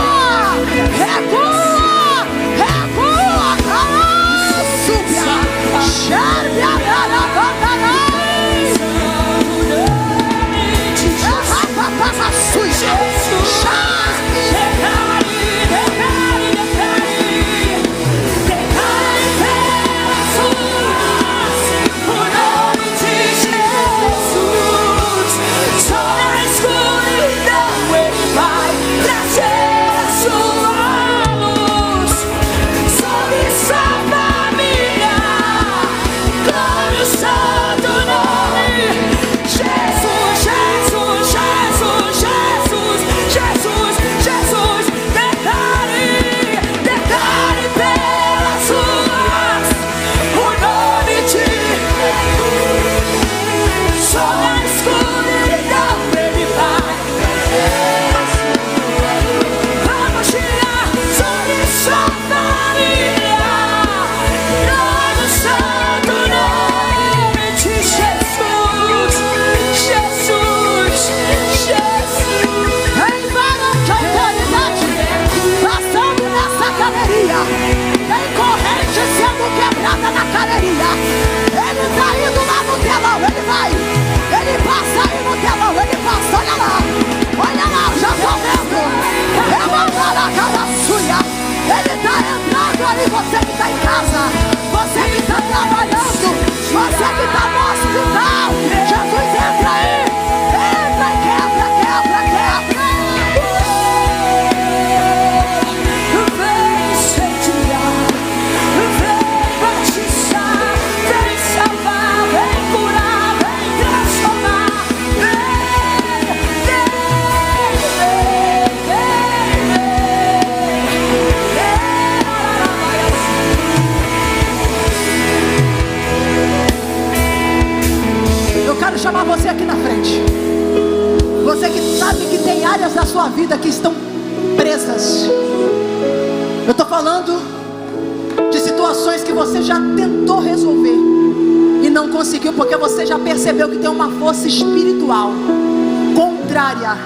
recua, recua. Calçúbia, xérbia, chamar você aqui na frente. Você que sabe que tem áreas da sua vida que estão presas. Eu estou falando de situações que você já tentou resolver e e não conseguiu, porque você já percebeu que tem uma força espiritual contrária,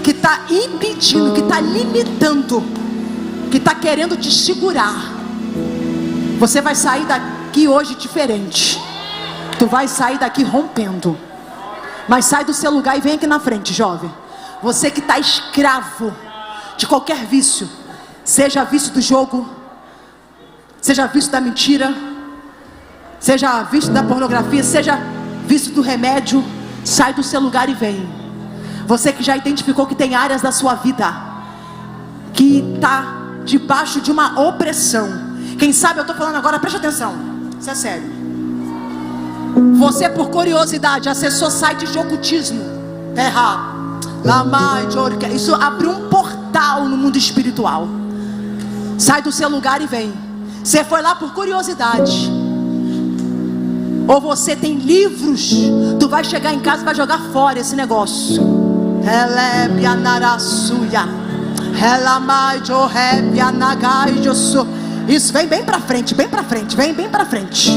que está impedindo, que está limitando, que está querendo te segurar. Você vai sair daqui hoje diferente. Tu vai sair daqui rompendo. Mas sai do seu lugar e vem aqui na frente, jovem. Você que está escravo de qualquer vício, seja vício do jogo, seja vício da mentira, seja vício da pornografia, seja vício do remédio, sai do seu lugar e vem. Você que já identificou que tem áreas da sua vida que está debaixo de uma opressão. Quem sabe eu estou falando agora, preste atenção, isso é sério. Você, por curiosidade, acessou site de ocultismo, isso abriu um portal no mundo espiritual. Sai do seu lugar e vem. Você foi lá por curiosidade, ou você tem livros, tu vai chegar em casa e vai jogar fora esse negócio. Isso, vem bem pra frente, bem pra frente, vem bem pra frente,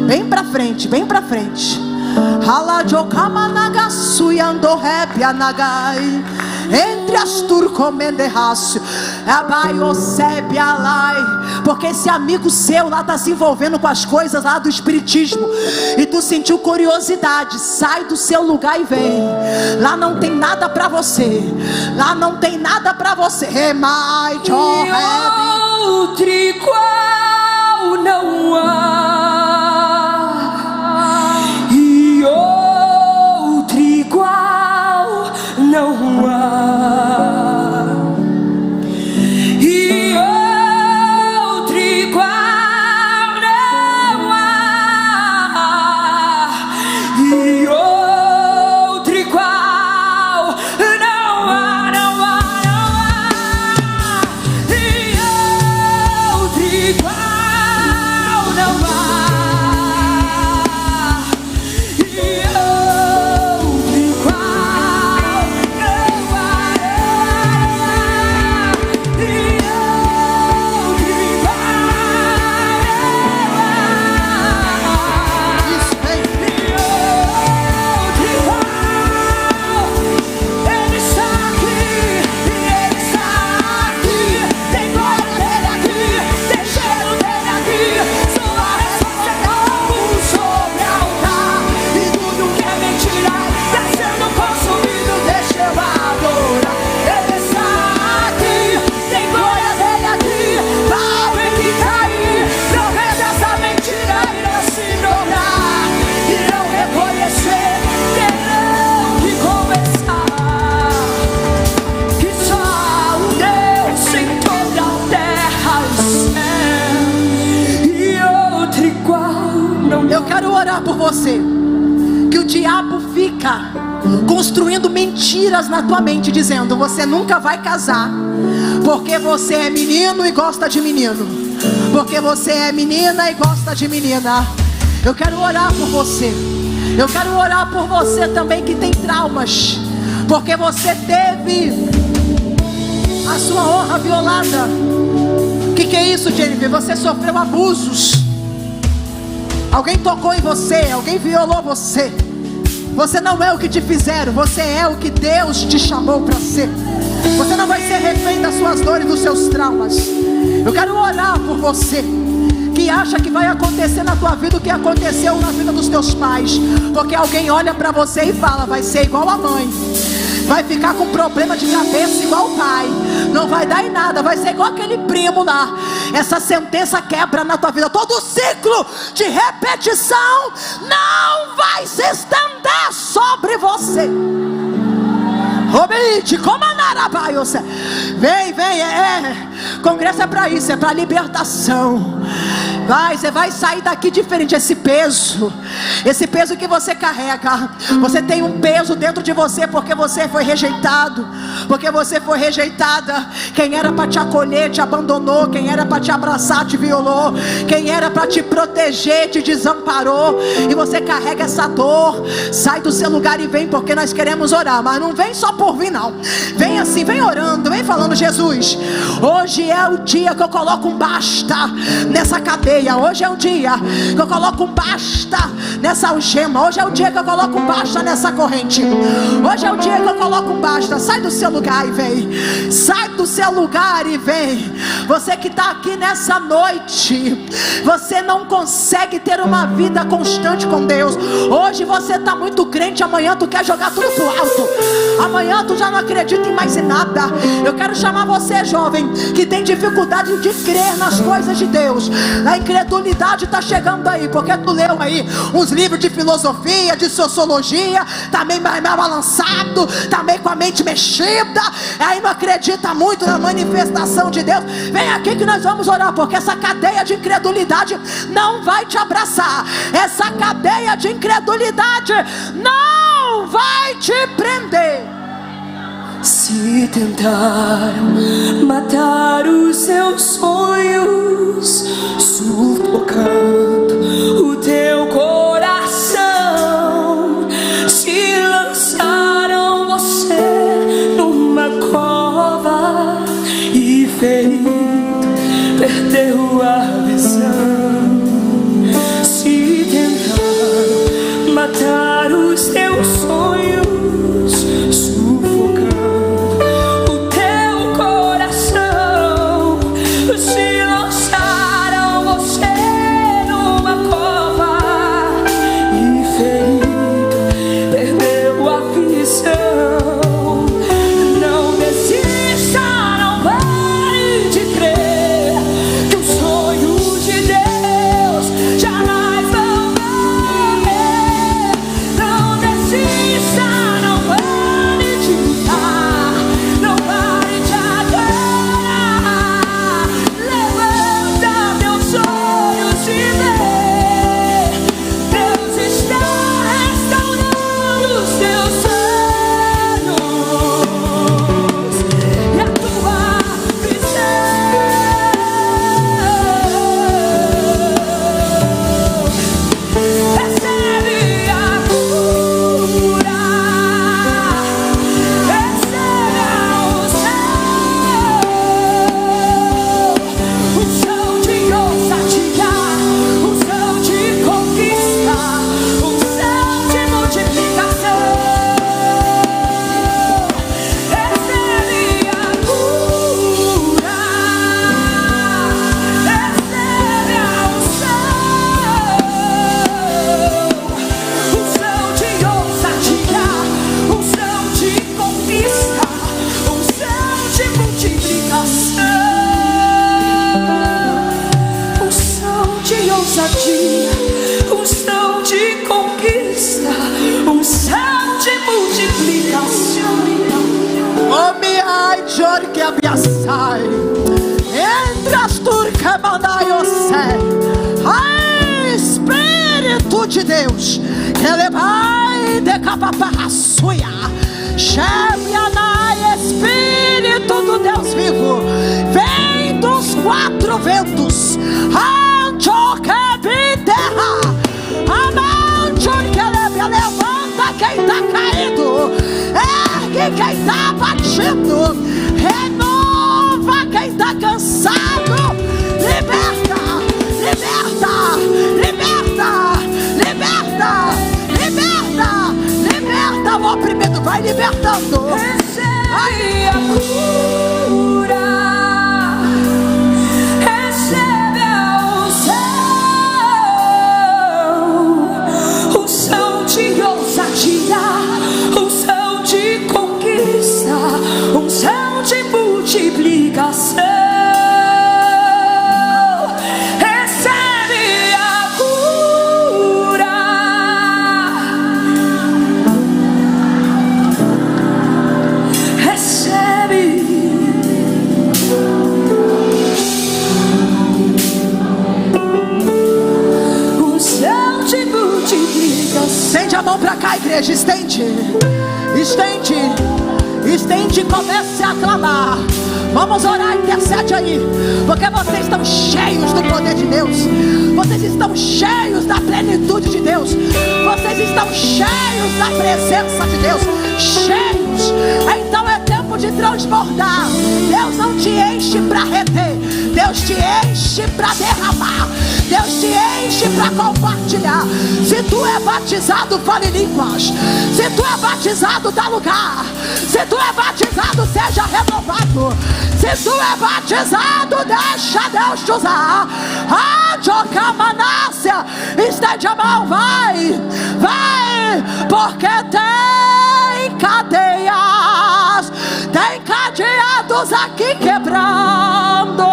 bem pra frente, bem pra frente. Entre as turcomenderrácio, porque esse amigo seu lá está se envolvendo com as coisas lá do espiritismo, e tu sentiu curiosidade. Sai do seu lugar e vem. Lá não tem nada para você. Lá não tem nada para você.
Outro igual não há, e outro igual não há, e outro igual não há, e outro igual não há, não há, não há, e outro igual não há, e outro igual não há, e outro igual.
Isso, vem.
Ele está aqui, ele está aqui. Tem glória dele aqui, tem cheiro dele aqui. Sua resposta é fogo sobre o altar, e tudo que é mentira está sendo consumido. Deixa eu adorar. Ele está aqui, tem glória dele aqui. Pau em que cair, não veja essa mentira e não se dobrar, e não reconhecer, terão que começar que só o Deus em toda a terra e céu, e outro igual não.
Eu quero orar por você, que o diabo fica construindo mentiras na tua mente, dizendo: você nunca vai casar, porque você é menino e gosta de menino, porque você é menina e gosta de menina. Eu quero orar por você. Eu quero orar por você também que tem traumas, porque você teve a sua honra violada. O que é isso, Jennifer? Você sofreu abusos. Alguém tocou em você, alguém violou você. Você não é o que te fizeram, você é o que Deus te chamou para ser. Você não vai ser refém das suas dores, dos seus traumas. Eu quero orar por você que acha que vai acontecer na tua vida o que aconteceu na vida dos teus pais, porque alguém olha para você e fala: vai ser igual a mãe, vai ficar com problema de cabeça igual o pai, não vai dar em nada, vai ser igual aquele primo lá. Essa sentença quebra na tua vida. Todo ciclo de repetição não vai se estender sobre você. Obede, como vem, congresso é para isso, é para libertação. Você vai sair daqui diferente. Esse peso que você carrega, você tem um peso dentro de você, porque você foi rejeitado, porque você foi rejeitada. Quem era para te acolher te abandonou, quem era para te abraçar te violou, quem era para te proteger te desamparou, e você carrega essa dor. Sai do seu lugar e vem, porque nós queremos orar, mas não vem só por vir não. Vem assim, vem orando, vem falando: Jesus, hoje é o dia que eu coloco um basta nessa cadeira. cadeia. Hoje é o dia que eu coloco um basta nessa algema. Hoje é o dia que eu coloco um basta nessa corrente. Hoje é o dia que eu coloco um basta. Sai do seu lugar e vem. Sai do seu lugar e vem. Você que está aqui nessa noite, você não consegue ter uma vida constante com Deus. Hoje você está muito crente, amanhã tu quer jogar tudo pro alto. Amanhã tu já não acredita em mais nada. Eu quero chamar você, jovem, que tem dificuldade de crer nas coisas de Deus. A incredulidade está chegando aí, porque tu leu aí uns livros de filosofia, de sociologia, tá meio balançado, tá meio com a mente mexida, aí não acredita muito na manifestação de Deus. Vem aqui que nós vamos orar, porque essa cadeia de incredulidade não vai te abraçar. Essa cadeia de incredulidade não vai te prender.
Se tentaram matar os seus sonhos, sufocando o teu coração, se lançaram você numa cova e ferido, perdeu a visão. Se tentaram matar os teus sonhos, sufocando o teu coração, se lançaram você numa cova e ferido, perdeu a visão. Não desista, não pare de crer que os sonhos de Deus jamais vão morrer. Não desista, não pare de lutar, não pare de adorar. Levanta teus olhos e vê, Deus está restaurando os teus sonhos e a tua visão. Recebe a cura, recebe a unção de ousadia, unção de conquista, unção de multiplicação. Recebe a cura, recebe a unção de ousadia, unção de conquista, unção de multiplicação. Unção de ousadia, unção de conquista, unção de multiplicação.
Homem, ai, jor que abiaçai, entras turca mandai o céu. Ai, Espírito de Deus, que levai de capaparraçuia, Shebianai, Espírito do Deus vivo, vem dos quatro ventos, Anjoque terra, Amanjor que levanta quem tá caído, ergue quem tá batido, renova quem tá cansado, liberta, liberta, liberta, liberta, liberta, liberta o oprimido, vai libertando.
Recebe a cura, recebe a unção, unção de ousadia, unção de conquista, unção de multiplicação. Recebe a cura, recebe unção de multiplicação.
Estende a mão pra cá, igreja, estende, estende, estende e comece a clamar. Vamos orar, intercede aí, porque vocês estão cheios do poder de Deus, vocês estão cheios da plenitude de Deus, vocês estão cheios da presença de Deus, cheios. Então é tempo tempo de transbordar. Deus não te enche para reter, Deus te enche para derramar, Deus te enche para compartilhar. Se tu é batizado, fale línguas. Se tu é batizado, dá lugar. Se tu é batizado, seja renovado. Se tu é batizado, deixa Deus te usar. Ah, Jocamanácia, estende a mão, vai, vai, porque tem cadeias, tem cadeados aqui quebrando.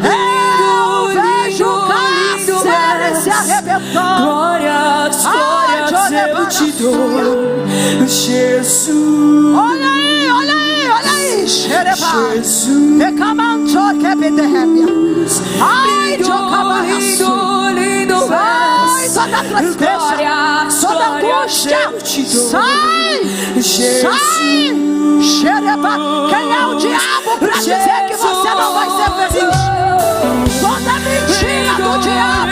Eu vejo cárceres se arrebentando.
Glórias, glórias eu te dou, Jesus.
Olha aí, olha aí, olha aí. Xereba.
Jesus.
Decamancho que beterrébia. Ai,
Lindo, lindo,
sai toda tristeza, toda angústia. Sai, sai. Xereba. Quem é o diabo para dizer que você não vai ser feliz? Toda mentira do diabo.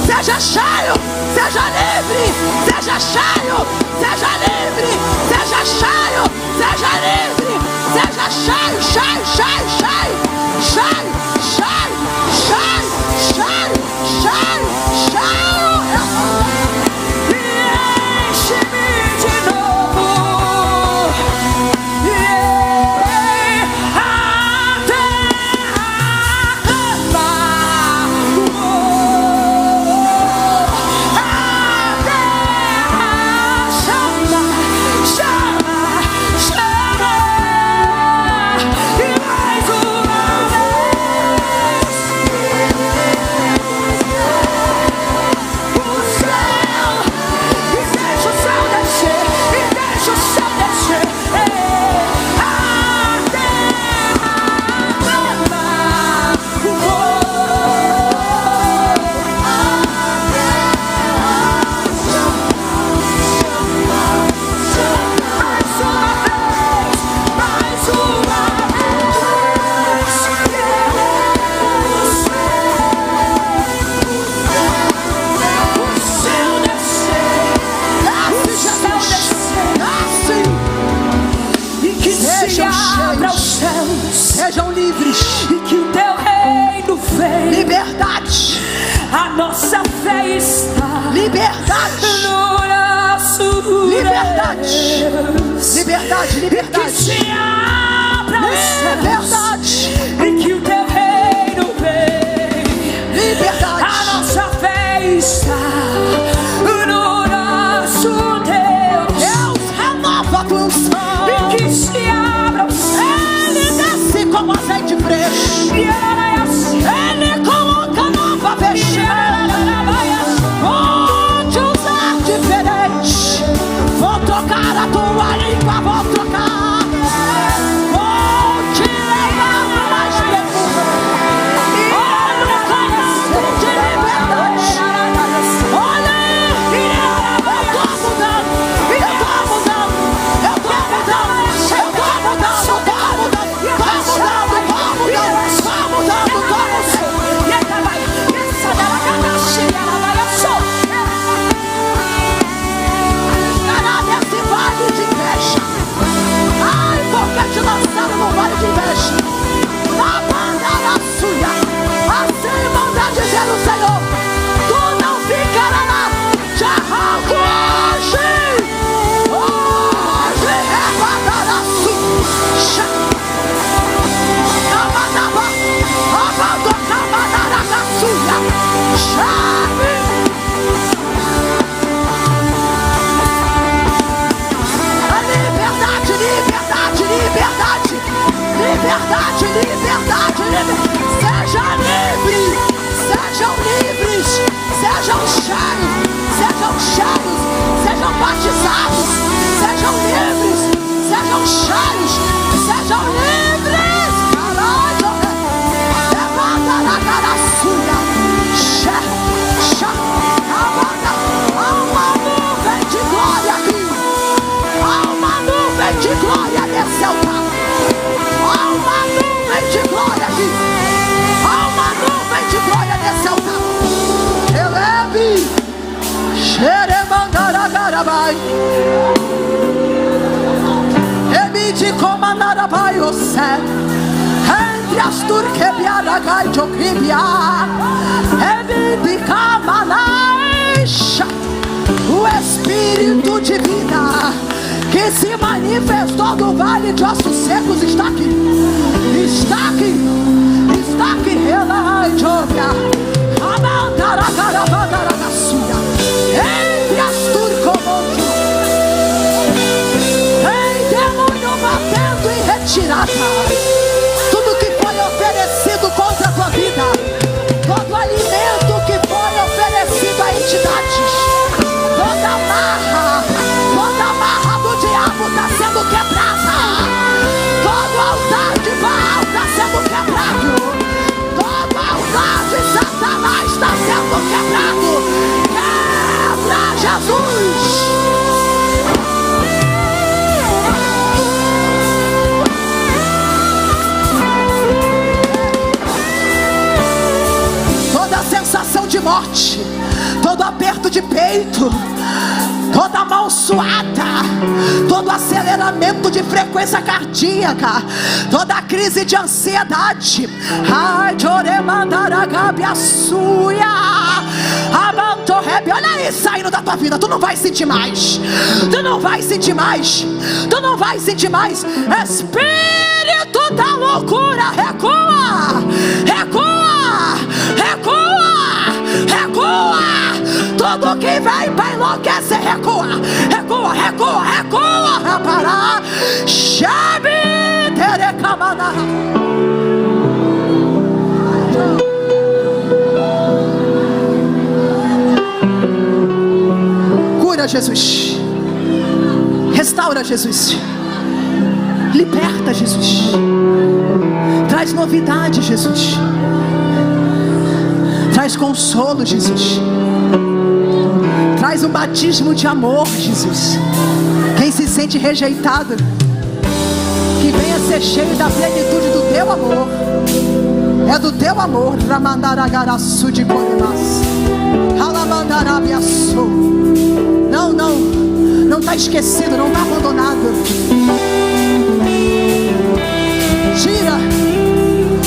Seja cheio, seja livre, seja cheio, seja livre, seja cheio, seja livre, seja cheio, cheio, cheio, cheio, cheio, cheio, cheio, cheio, cheio, cheio. E enche-me de novo. Mais liberdade, liberdade, liberdade.
Que se abra os céus,
Liberdade,
e que o teu reino vem.
liberdade.
A nossa fé está no nosso Deus.
Deus renova a tua unção.
E que se abra os céus,
Ele desce como azeite fresco. Ele coloca nova vestimenta. Vou te usar diferente. Vou tocar a tua língua, vou tocar. Vou te levar a mais profundo. Olha o conhecer de liberdade. Olha, eu tô mudando, eu tô mudando, eu tô mudando, eu tô mudando, eu tô mudando, nesse vale de inveja. Ai, porque te lançaram no vale de inveja. Na bandeira suja, assim manda dizer o Senhor: tu não ficarás lá, te arranco hoje. Hoje é bandeira suja. Camanaba, abando camanara da suja. Chave. Liberdade, liberdade, liberdade, liberdade, liberdade, liberdade. Seja livre, sejam livres, sejam cheios, sejam batizados, sejam livres, sejam cheios, sejam livres. Caralho, levanta na cara suja, há uma nuvem de glória aqui. Há uma nuvem de glória nesse altar. Há uma nuvem de glória aqui. Há uma nuvem de glória nesse altar. Eleve, xeremandaragarabai. Emite comanarabai o céu. Entre as turquebiaragai joquibia. Emite camanaisha. O Espírito de vida que se manifestou do vale de ossos secos está aqui. Está aqui. Está aqui. Entre as turcomontes. Em demônio batendo em retirada. Tudo que foi oferecido contra a tua vida. Todo alimento que foi oferecido a entidades. Toda marra do diabo está sendo quebrada. Todo altar de Baal está sendo quebrado. Todo altar de Satanás está sendo quebrado. Quebra, Jesus. Toda sensação de morte, todo aperto de peito, toda mão suada, todo aceleramento de frequência cardíaca, toda crise de ansiedade, ai, olha aí saindo da tua vida. Tu não vai sentir mais. Tu não vai sentir mais. Tu não vai sentir mais. Espírito da loucura, recua, recua, recua, recua. Tudo que vem para enlouquecer, recua, recua, recua, recua. Para chame terecamana. Cura, Jesus. Restaura, Jesus. Liberta, Jesus. Traz novidade, Jesus. Traz consolo, Jesus. Traz um batismo de amor, Jesus. Quem se sente rejeitado, que venha ser cheio da plenitude do teu amor. É do teu amor. Ramandaragaraçu de Coremas. Halamandarabiaçu. Não, não. Não está esquecido, não está abandonado.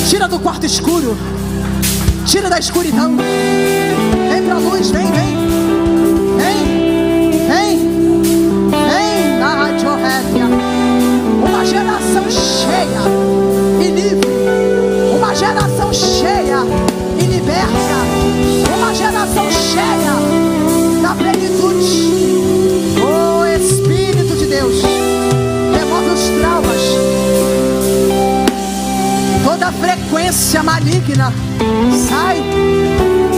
Tira do quarto escuro. Tira da escuridão. Vem pra luz, vem, vem. Vem, vem, cheia e livre, uma geração cheia e liberta, uma geração cheia da plenitude. Oh Espírito de Deus, remove os traumas, toda frequência maligna, sai,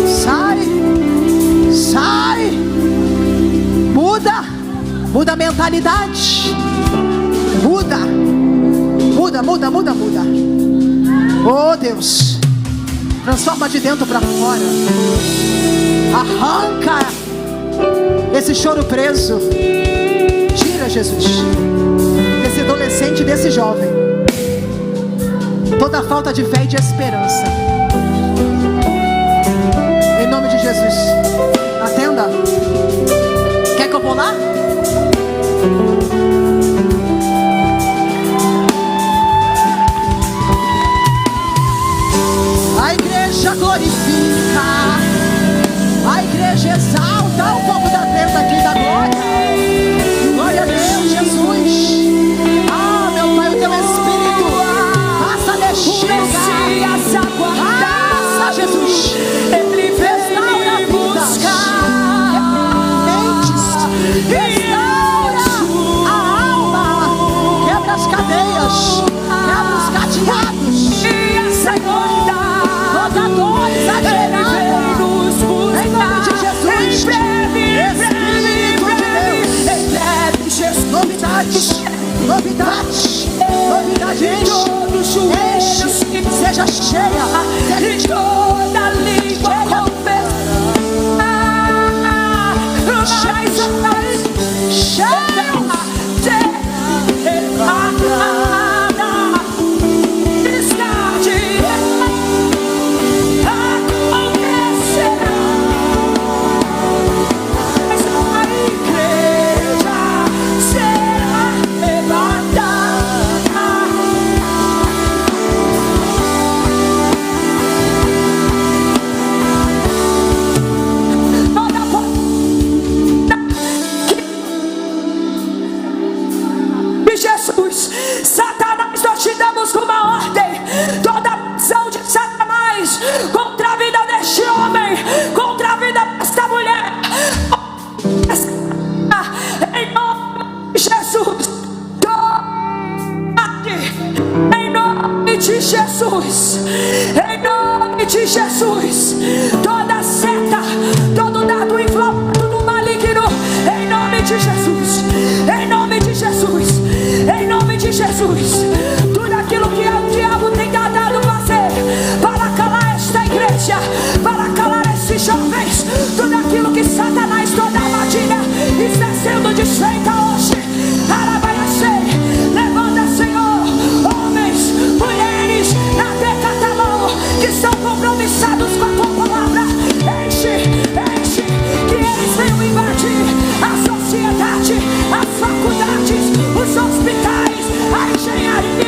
sai, sai, muda a mentalidade, muda. Oh Deus, transforma de dentro para fora, arranca esse choro preso, tira, Jesus, desse adolescente, desse jovem, toda falta de fé e de esperança, em nome de Jesus. Atenda. Quer que eu vou lá? A igreja glorifica, a igreja exalta o povo da tenda aqui da glória. Glória a Deus, Jesus. Ah, meu Pai, o teu Espírito passa neste lugar. Passa, Jesus. Ele restaura a vida, mentes, restaura a alma, quebra as cadeias, quebra os cadeados, Senhor. Toda dor exagerada, em nome de Jesus, Espírito de Deus, novidade, enche, seja cheia, seja toda língua contra a vida deste homem, contra a vida desta mulher, em nome de Jesus, em nome de Jesus, em nome de Jesus, toda seta, todo dado inflamado do maligno, em nome de Jesus, em nome de Jesus, em nome de Jesus, tudo aquilo que o diabo tem tentado fazer para calar esta igreja, para calar esses jovens, tudo aquilo que Satanás, toda armadilha está sendo desfeita hoje. Levanta, Senhor, homens, mulheres, na decatalão, que estão compromissados com a tua palavra. Enche, que eles venham invadir a sociedade, as faculdades, os hospitais, a engenharia.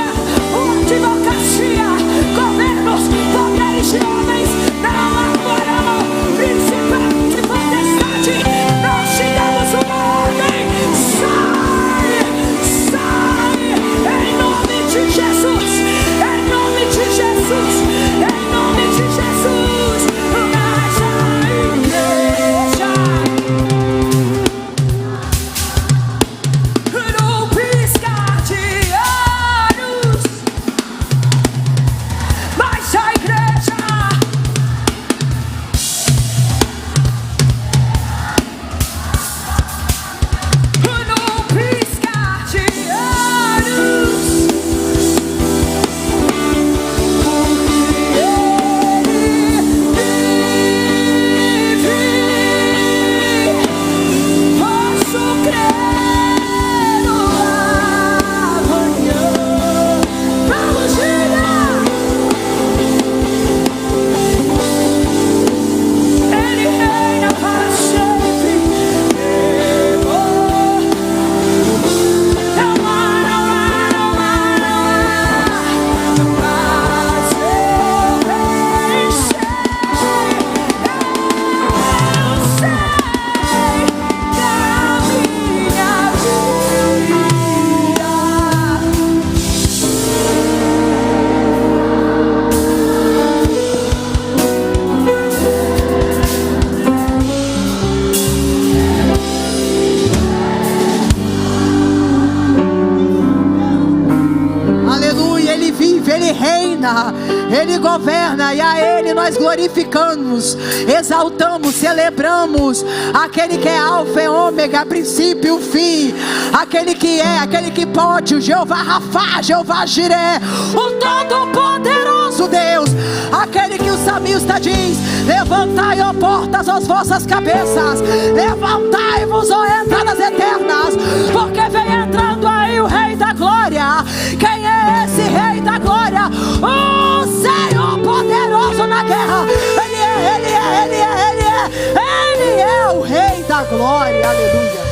Ele governa e a Ele nós glorificamos, exaltamos, celebramos. Aquele que é alfa e ômega, princípio e fim. Aquele que é, aquele que pode, o Jeová Rafá, Jeová Jiré, o Todo-Poderoso Deus. Aquele que o salmista diz: levantai, ó portas, as vossas cabeças, levantai-vos, ó entradas eternas, porque vem entrando aí o Rei da Glória. Quem é esse Rei da Glória? O Senhor poderoso na guerra. Ele é o Rei da Glória. Aleluia.